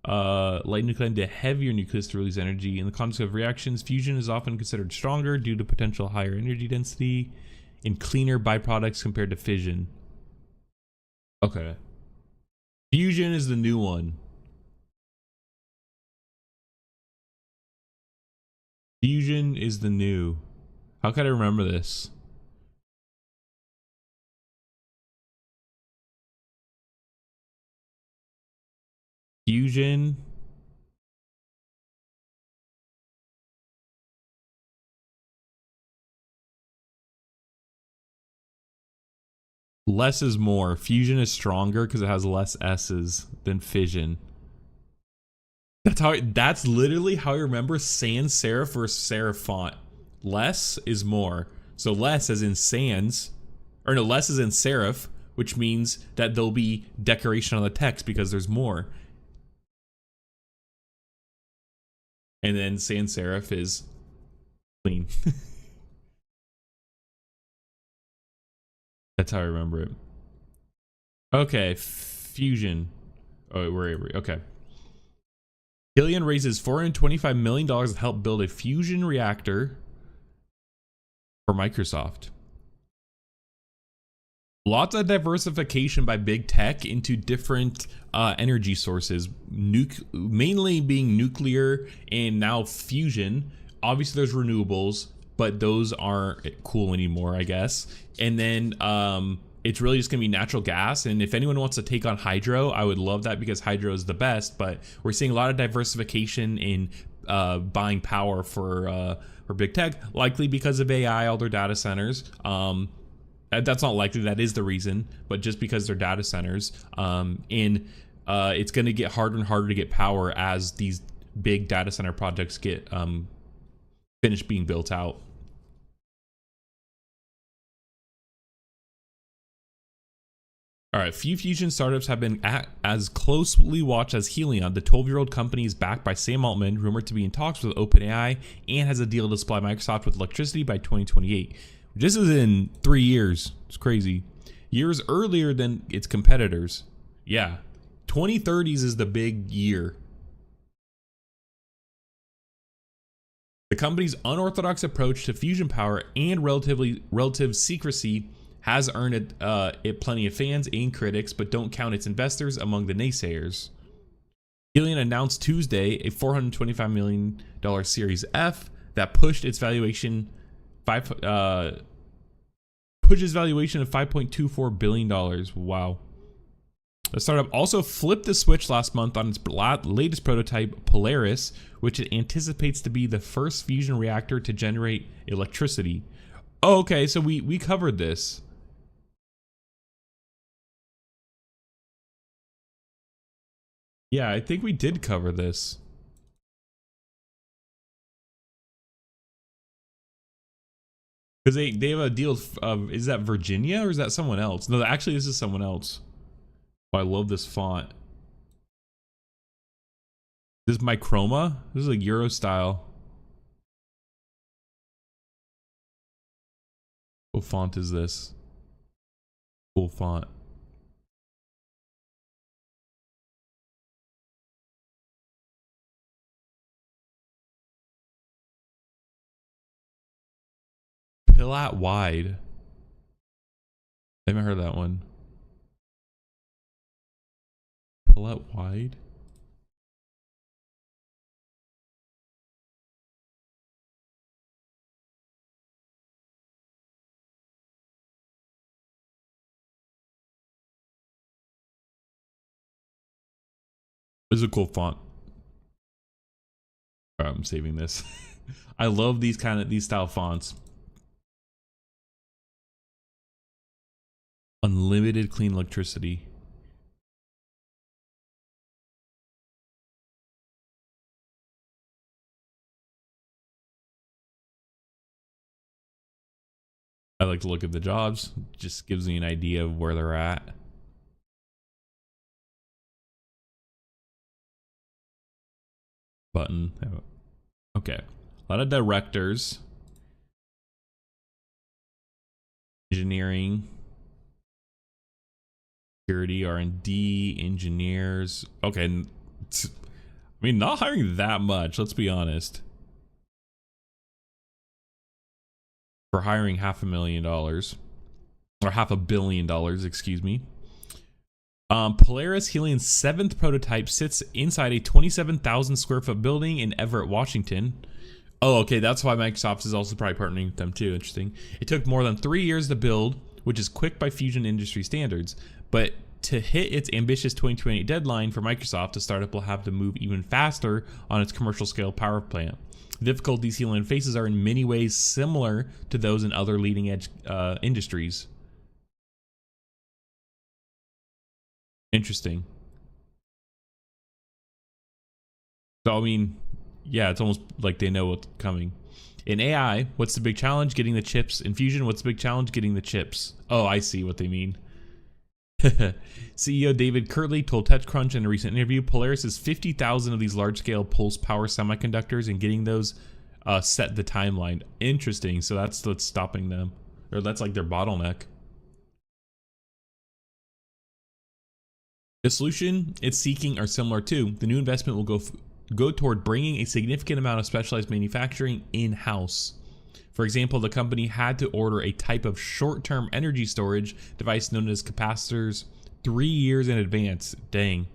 light nuclei into heavier nucleus to release energy. In the context of reactions, fusion is often considered stronger due to potential higher energy density and cleaner byproducts compared to fission. Okay. Fusion is the new one. Fusion is the new. How could I remember this? Fusion. Less is more. Fusion is stronger because it has less S's than fission. That's literally how I remember sans serif versus serif font. Less is more. So less as in sans, or no, less is in serif, which means that there'll be decoration on the text because there's more. And then sans serif is clean. That's how I remember it. Okay, fusion. Oh, where are we? Okay. Helion raises $425 million to help build a fusion reactor for Microsoft. Lots of diversification by big tech into different energy sources, mainly being nuclear and now fusion. Obviously, there's renewables, but those aren't cool anymore, I guess. And then it's really just gonna be natural gas. And if anyone wants to take on hydro, I would love that because hydro is the best. But we're seeing a lot of diversification in buying power for big tech, likely because of AI, all their data centers. That's not likely, that is the reason, but just because they're data centers. It's going to get harder and harder to get power as these big data center projects get finished being built out. All right, few fusion startups have been as closely watched as Helion. The 12-year-old company is backed by Sam Altman, rumored to be in talks with OpenAI, and has a deal to supply Microsoft with electricity by 2028. This is in 3 years. It's crazy. Years earlier than its competitors. Yeah. 2030s is the big year. The company's unorthodox approach to fusion power and relative secrecy has earned it plenty of fans and critics, but don't count its investors among the naysayers. Helion announced Tuesday a $425 million Series F that pushed its valuation of $5.24 billion. Wow. The startup also flipped the switch last month on its latest prototype, Polaris, which it anticipates to be the first fusion reactor to generate electricity. Oh, okay, so we covered this. Yeah, I think we did cover this. Because they have a deal of, is that Virginia or is that someone else? No, actually this is someone else. Oh, I love this font. This is Microma. This is like Euro style. What font is this? Cool font. Pillat wide. I haven't heard that one. Pillat wide. This is a cool font. All right, I'm saving this. I love these style fonts. Unlimited clean electricity. I like to look at the jobs. Just gives me an idea of where they're at. Button. Okay. A lot of directors. engineering, security, R&D, engineers. Okay, I mean, not hiring that much, let's be honest. For hiring $500,000 or $500 million, excuse me. Polaris Helium's 7th prototype sits inside a 27,000 square foot building in Everett, Washington. Oh, okay, that's why Microsoft is also probably partnering with them too. Interesting. It took more than 3 years to build, which is quick by fusion industry standards. But to hit its ambitious 2028 deadline for Microsoft, the startup will have to move even faster on its commercial scale power plant. The difficulties Helium faces are in many ways similar to those in other leading edge industries. Interesting. So, I mean, yeah, it's almost like they know what's coming. In AI, what's the big challenge? Getting the chips. In fusion, what's the big challenge? Getting the chips. Oh, I see what they mean. CEO David Kirtley told TechCrunch in a recent interview, Polaris is 50,000 of these large-scale pulse power semiconductors, and getting those set the timeline. Interesting. So that's what's stopping them. Or that's like their bottleneck. The solution it's seeking are similar too. The new investment will go toward bringing a significant amount of specialized manufacturing in-house. For example, the company had to order a type of short-term energy storage device known as capacitors 3 years in advance. Dang.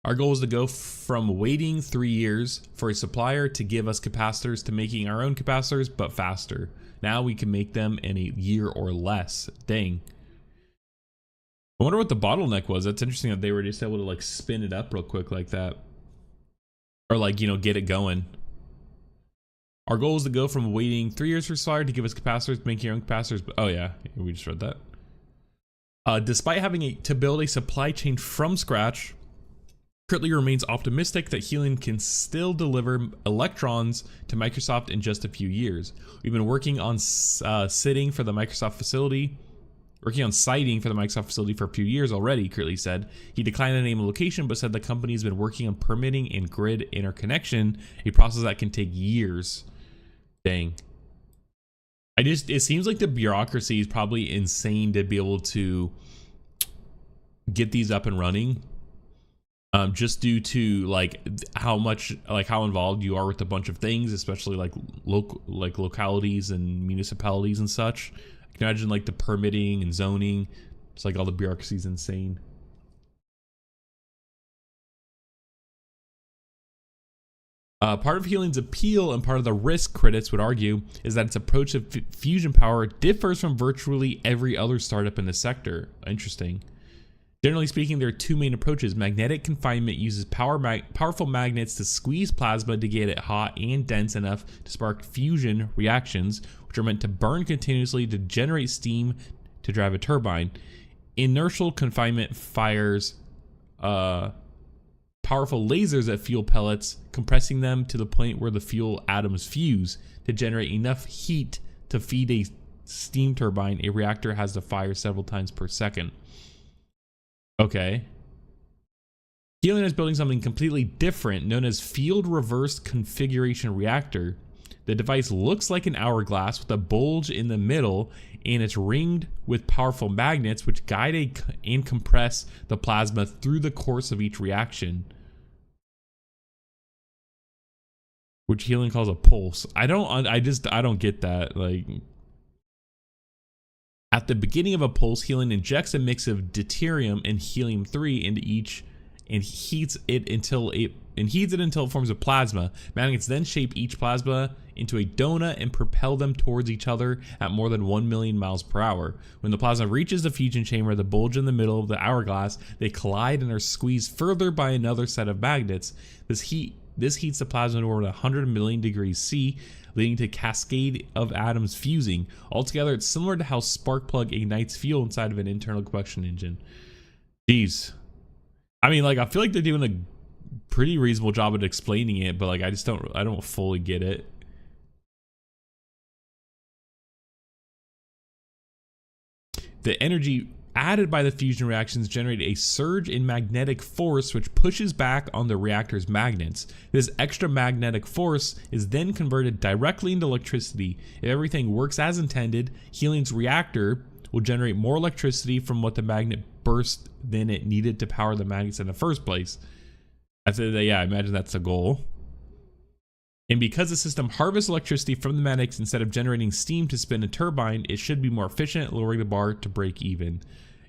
Our goal is to go from waiting 3 years for a supplier to give us capacitors to making our own capacitors, but faster. Now we can make them in a year or less. Dang. I wonder what the bottleneck was. That's interesting that they were just able to like spin it up real quick like that. Or like, you know, get it going. Our goal is to go from waiting 3 years for supplier to give us capacitors to make your own capacitors. Oh yeah, we just read that. Despite having to build a supply chain from scratch, Kirtley remains optimistic that Helium can still deliver electrons to Microsoft in just a few years. We've been working on siting for the Microsoft facility for a few years already, Kirtley said. He declined to name a location, but said the company has been working on permitting and grid interconnection, a process that can take years. Dang. It seems like the bureaucracy is probably insane to be able to get these up and running. Just due to like how involved you are with a bunch of things, especially like localities and municipalities and such. I can imagine like the permitting and zoning. It's like all the bureaucracy is insane. Part of Helium's appeal and part of the risk, critics would argue, is that its approach to fusion power differs from virtually every other startup in the sector. Interesting. Generally speaking, there are two main approaches. Magnetic confinement uses powerful magnets to squeeze plasma to get it hot and dense enough to spark fusion reactions, which are meant to burn continuously to generate steam to drive a turbine. Inertial confinement fires powerful lasers at fuel pellets, compressing them to the point where the fuel atoms fuse to generate enough heat to feed a steam turbine a reactor has to fire several times per second. Okay. Helium is building something completely different known as field reversed configuration reactor. The device looks like an hourglass with a bulge in the middle, and it's ringed with powerful magnets which guide and compress the plasma through the course of each reaction, which Helium calls a pulse. I don't get that. Like, at the beginning of a pulse, Helium injects a mix of deuterium and helium-3 into each and heats it until it forms a plasma. Magnets then shape each plasma into a donut and propel them towards each other at more than 1 million miles per hour. When the plasma reaches the fusion chamber, the bulge in the middle of the hourglass, they collide and are squeezed further by another set of magnets. This heats the plasma to over 100 million degrees C, leading to a cascade of atoms fusing. Altogether, it's similar to how spark plug ignites fuel inside of an internal combustion engine. Jeez. I mean, like, I feel like they're doing a pretty reasonable job at explaining it, but like, I don't fully get it. The energy added by the fusion reactions generate a surge in magnetic force which pushes back on the reactor's magnets. This extra magnetic force is then converted directly into electricity. If everything works as intended, helium's reactor will generate more electricity from what the magnet burst than it needed to power the magnets in the first place. I imagine that's the goal. And because the system harvests electricity from the magnets instead of generating steam to spin a turbine, it should be more efficient, lowering the bar to break even.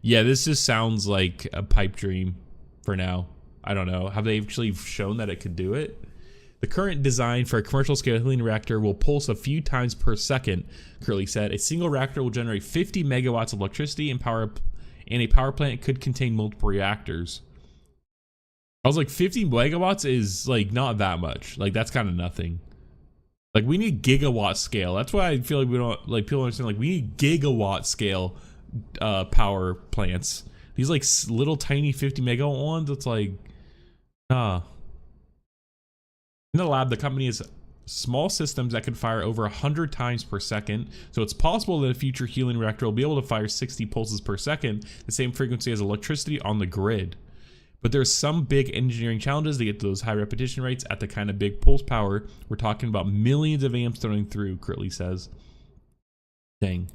Yeah, this just sounds like a pipe dream for now. I don't know. Have they actually shown that it could do it? The current design for a commercial scale helium reactor will pulse a few times per second, Curley said. A single reactor will generate 50 megawatts of electricity and a power plant could contain multiple reactors. I was like, 50 megawatts is like not that much. Like that's kind of nothing. Like we need gigawatt scale. That's why I feel like we don't like people understand. Like we need gigawatt scale power plants. These like little tiny 50 megawatt ones. It's like, in the lab, the company has small systems that can fire over 100 times per second. So it's possible that a future helium reactor will be able to fire 60 pulses per second, the same frequency as electricity on the grid. But there's some big engineering challenges to get to those high repetition rates at the kind of big pulse power. We're talking about millions of amps thrown through, Curley says. Dang.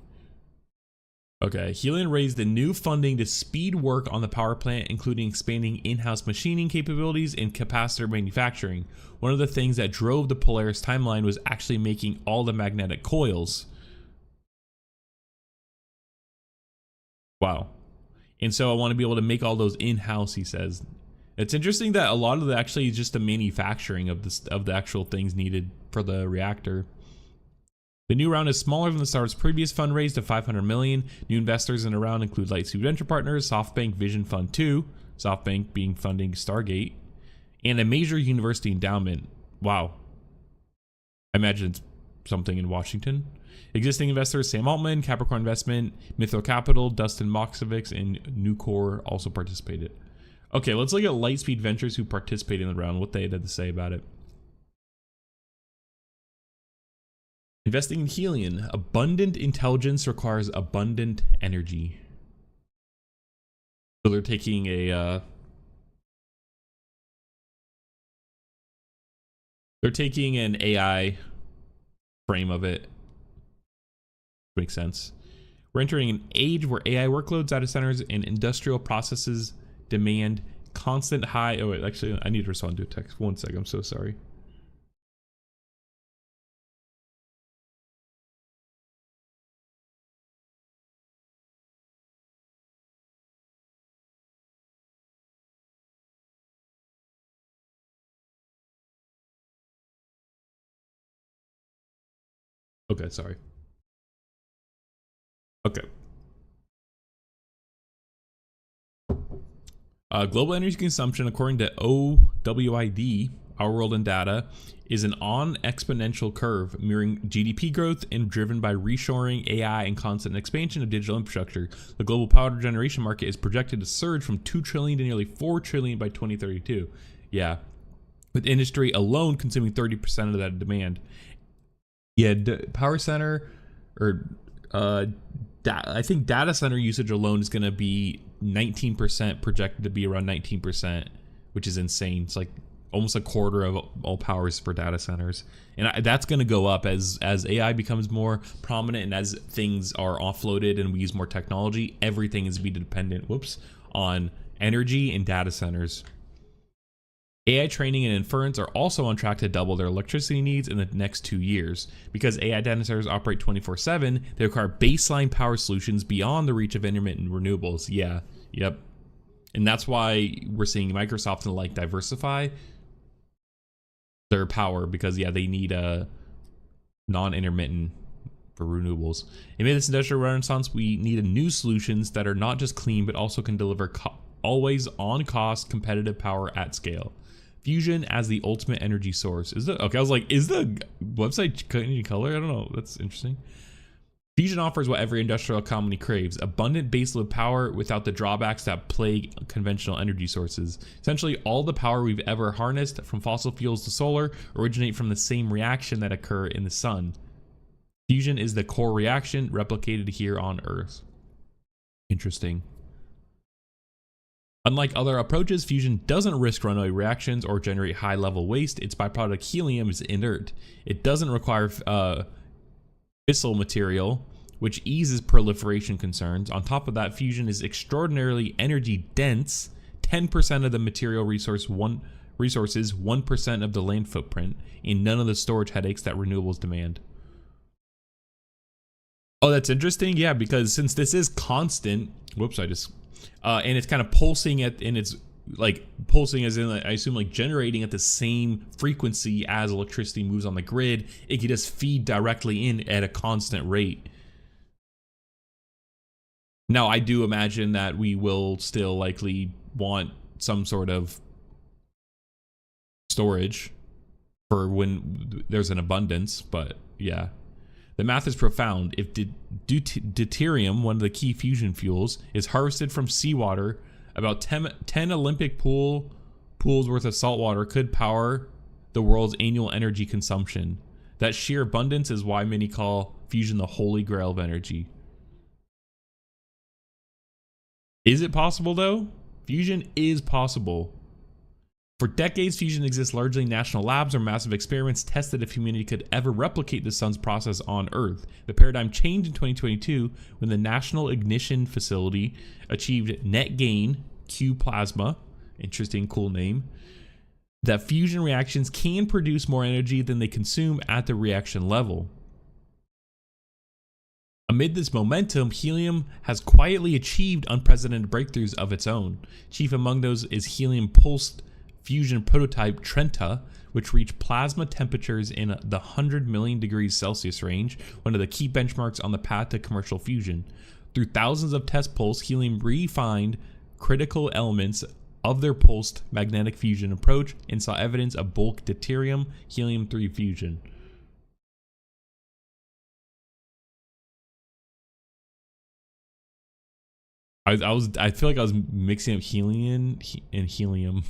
Okay, Helium raised the new funding to speed work on the power plant, including expanding in-house machining capabilities and capacitor manufacturing. One of the things that drove the Polaris timeline was actually making all the magnetic coils. Wow. And so I want to be able to make all those in-house, he says. It's interesting that a lot of it actually is just the manufacturing of the actual things needed for the reactor. The new round is smaller than the startup's previous fundraise of $500 million. New investors in the round include Lightspeed Venture Partners, SoftBank Vision Fund 2, SoftBank being funding Stargate, and a major university endowment. Wow. I imagine it's something in Washington. Existing investors Sam Altman, Capricorn Investment, Mytho Capital, Dustin Moxovics, and Nucor also participated. Okay, let's look at Lightspeed Ventures who participated in the round, what they had to say about it. Investing in helium. Abundant intelligence requires abundant energy. So they're taking a they're taking an AI frame of it. Makes sense. We're entering an age where AI workloads, data centers, and industrial processes demand constant high. Oh wait, actually, I need to respond to a text. 1 sec. I'm so sorry. Okay, sorry. Okay. Global energy consumption, according to OWID, Our World in Data, is on exponential curve, mirroring GDP growth and driven by reshoring, AI, and constant expansion of digital infrastructure. The global power generation market is projected to surge from $2 trillion to nearly $4 trillion by 2032. Yeah, with industry alone consuming 30% of that demand. Yeah, power center, or I think data center usage alone is going to be 19%, projected to be around 19%, which is insane. It's like almost a quarter of all powers for data centers, and that's going to go up as AI becomes more prominent and as things are offloaded and we use more technology. Everything is be dependent on energy and data centers. AI training and inference are also on track to double their electricity needs in the next 2 years. Because AI data centers operate 24/7, they require baseline power solutions beyond the reach of intermittent renewables. Yeah, yep. And that's why we're seeing Microsoft and the like diversify their power, because yeah, they need a non-intermittent for renewables. Amid this industrial renaissance, we need new solutions that are not just clean but also can deliver always on cost competitive power at scale. Fusion as the ultimate energy source. Is it okay? I was like, is the website changing color? I don't know. That's interesting. Fusion offers what every industrial economy craves: abundant baseload power without the drawbacks that plague conventional energy sources. Essentially, all the power we've ever harnessed, from fossil fuels to solar, originate from the same reaction that occur in the sun. Fusion is the core reaction replicated here on Earth. Interesting. Unlike other approaches, fusion doesn't risk runaway reactions or generate high-level waste. Its byproduct helium is inert. It doesn't require fissile material, which eases proliferation concerns. On top of that, fusion is extraordinarily energy dense. 10% of the material resources, 1% of the land footprint, and none of the storage headaches that renewables demand. Oh, that's interesting. Yeah, because since this is constant, and it's kind of pulsing and it's like pulsing as in, I assume, like generating at the same frequency as electricity moves on the grid, it could just feed directly in at a constant rate. Now, I do imagine that we will still likely want some sort of storage for when there's an abundance, but yeah. The math is profound. If deuterium, one of the key fusion fuels, is harvested from seawater, about 10 Olympic pools worth of salt water could power the world's annual energy consumption. That sheer abundance is why many call fusion the holy grail of energy. Is it possible though? Fusion is possible. For decades, fusion exists largely in national labs or massive experiments tested if humanity could ever replicate the sun's process on Earth. The paradigm changed in 2022 when the National Ignition Facility achieved net gain, Q plasma, interesting, cool name, that fusion reactions can produce more energy than they consume at the reaction level. Amid this momentum, helium has quietly achieved unprecedented breakthroughs of its own. Chief among those is helium pulsed fusion prototype Trenta, which reached plasma temperatures in the 100 million degrees Celsius range, one of the key benchmarks on the path to commercial fusion. Through thousands of test pulls, helium refined critical elements of their pulsed magnetic fusion approach and saw evidence of bulk deuterium helium-3 fusion. I feel like I was mixing up helium and helium.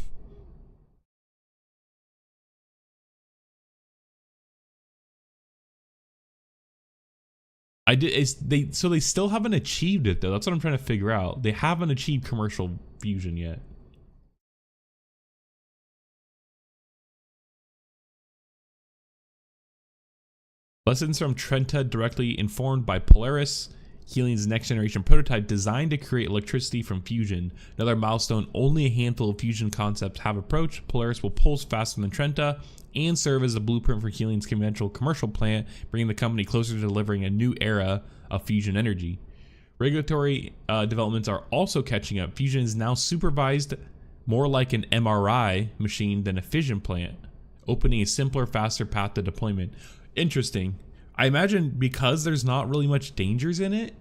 So they still haven't achieved it though. That's what I'm trying to figure out. They haven't achieved commercial fusion yet. Lessons from Trenta directly informed by Polaris, helium's next generation prototype designed to create electricity from fusion. Another milestone only a handful of fusion concepts have approached. Polaris will pulse faster than Trenta and serve as a blueprint for helium's conventional commercial plant, bringing the company closer to delivering a new era of fusion energy. Regulatory developments are also catching up. Fusion is now supervised more like an MRI machine than a fission plant, opening a simpler, faster path to deployment. Interesting. I imagine because there's not really much dangers in it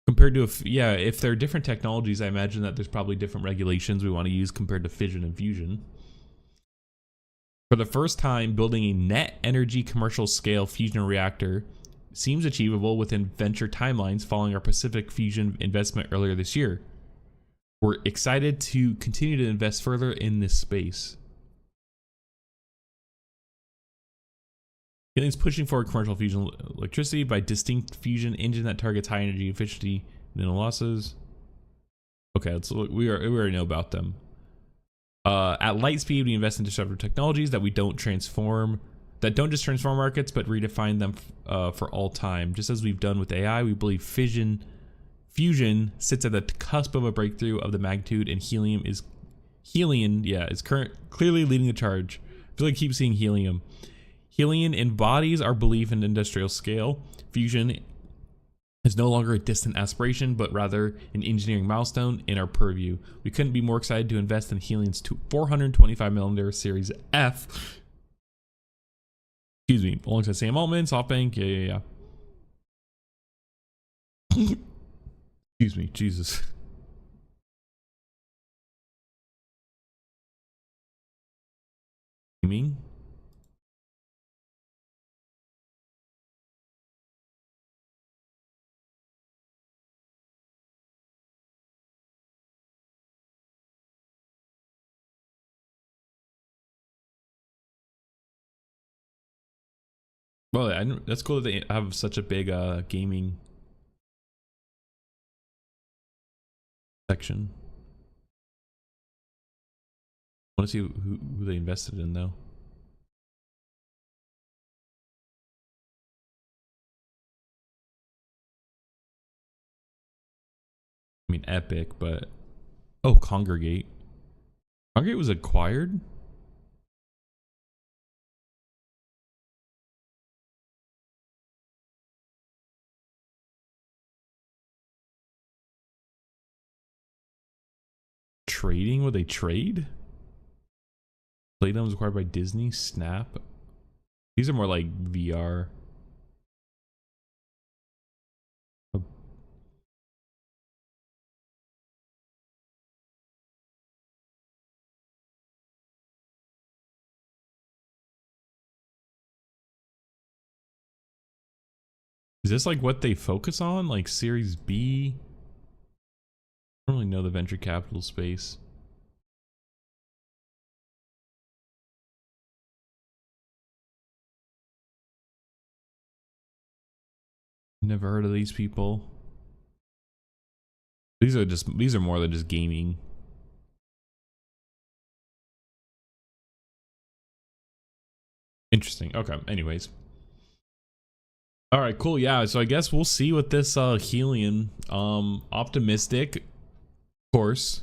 compared to if there are different technologies, I imagine that there's probably different regulations we want to use compared to fission and fusion. For the first time, building a net energy commercial scale fusion reactor seems achievable within venture timelines following our Pacific Fusion investment earlier this year. We're excited to continue to invest further in this space. Helium's pushing forward commercial fusion electricity by distinct fusion engine that targets high energy efficiency, no losses. Okay, let's look. We already know about them. At light speed, we invest in disruptive technologies that don't just transform markets, but redefine them for all time. Just as we've done with AI, we believe fusion sits at the cusp of a breakthrough of the magnitude, and helium is clearly leading the charge. I feel like I keep seeing helium. Helium embodies our belief in industrial scale. Fusion is no longer a distant aspiration, but rather an engineering milestone in our purview. We couldn't be more excited to invest in helium's 425mm Series F. Excuse me, alongside Sam Altman, SoftBank, yeah. Excuse me, Jesus. Gaming. Well, that's cool that they have such a big gaming section. I want to see who they invested in though. I mean, Epic, but oh, Congregate. Congregate was acquired. Trading? Would they trade? Playdom was acquired by Disney. Snap. These are more like VR. Is this like what they focus on? Like Series B? I don't really know the venture capital space. Never heard of these people. These are more than just gaming. Interesting. Okay. Anyways. All right, cool. Yeah, so I guess we'll see what this Helium optimistic, of course,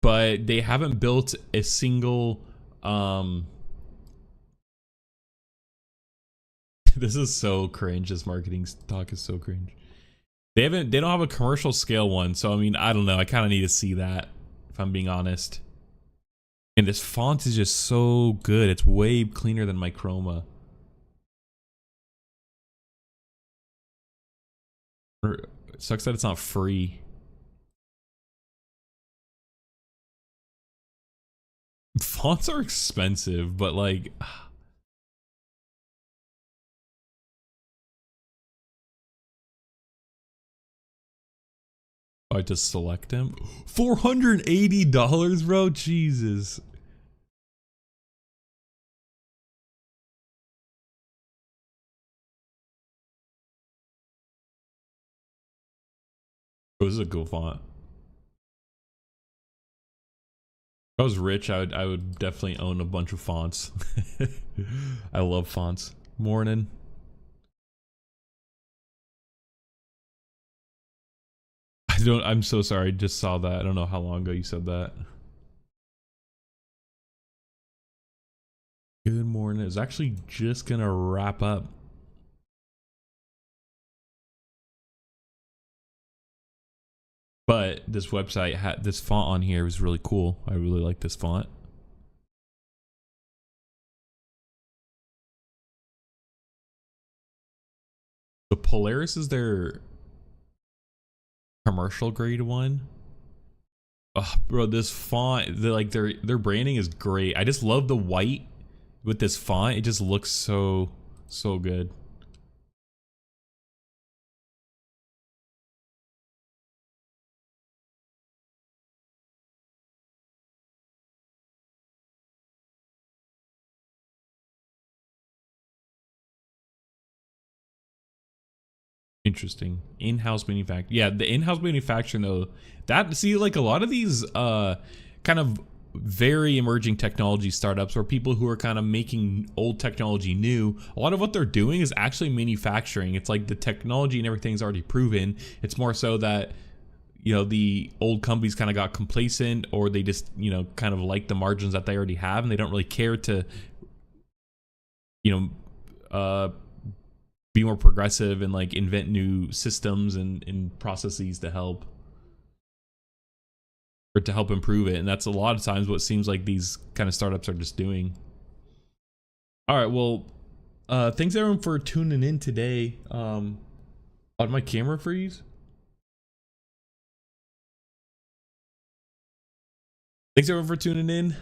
but they haven't built a single this is so cringe. This marketing talk is so cringe. They don't have a commercial scale one, so I mean, I don't know. I kind of need to see that if I'm being honest. And this font is just so good. It's way cleaner than my Chroma. It sucks that it's not free. Fonts are expensive, but like I just select him. $480, bro. Jesus. Oh, this is a cool font. If I was rich, I would definitely own a bunch of fonts. I love fonts. Morning. I'm so sorry. I just saw that. I don't know how long ago you said that. Good morning. It's actually just gonna wrap up. But this website had this font on here was really cool. I really like this font. The Polaris is their commercial grade one. Oh, bro, this font, their branding is great. I just love the white with this font. It just looks so good. Interesting. In-house manufacturing. Yeah, the in-house manufacturing though, that see like a lot of these kind of very emerging technology startups or people who are kind of making old technology new, a lot of what they're doing is actually manufacturing. It's like the technology and everything's already proven. It's more so that, you know, the old companies kind of got complacent, or they just, you know, kind of like the margins that they already have, and they don't really care to, you know, be more progressive and like invent new systems and processes to help improve it. And that's a lot of times what seems like these kind of startups are just doing. All right, well, thanks everyone for tuning in today. On my camera freeze. Thanks everyone for tuning in.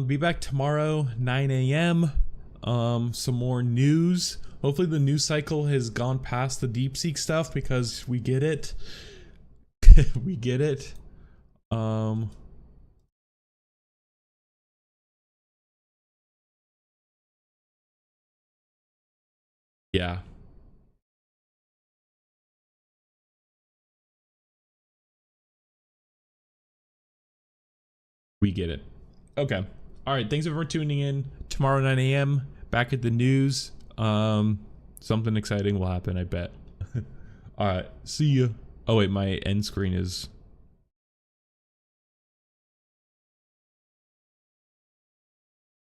Be back tomorrow 9 a.m. Some more news. Hopefully the news cycle has gone past the DeepSeek stuff, because we get it. We get it. Yeah. We get it. Okay. All right. Thanks everyone for tuning in. Tomorrow 9 a.m. back at the news. Something exciting will happen, I bet. All right. See ya. Oh wait, my end screen is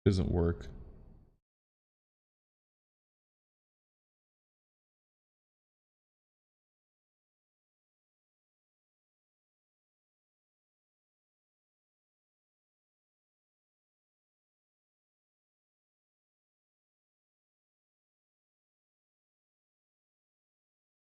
doesn't work.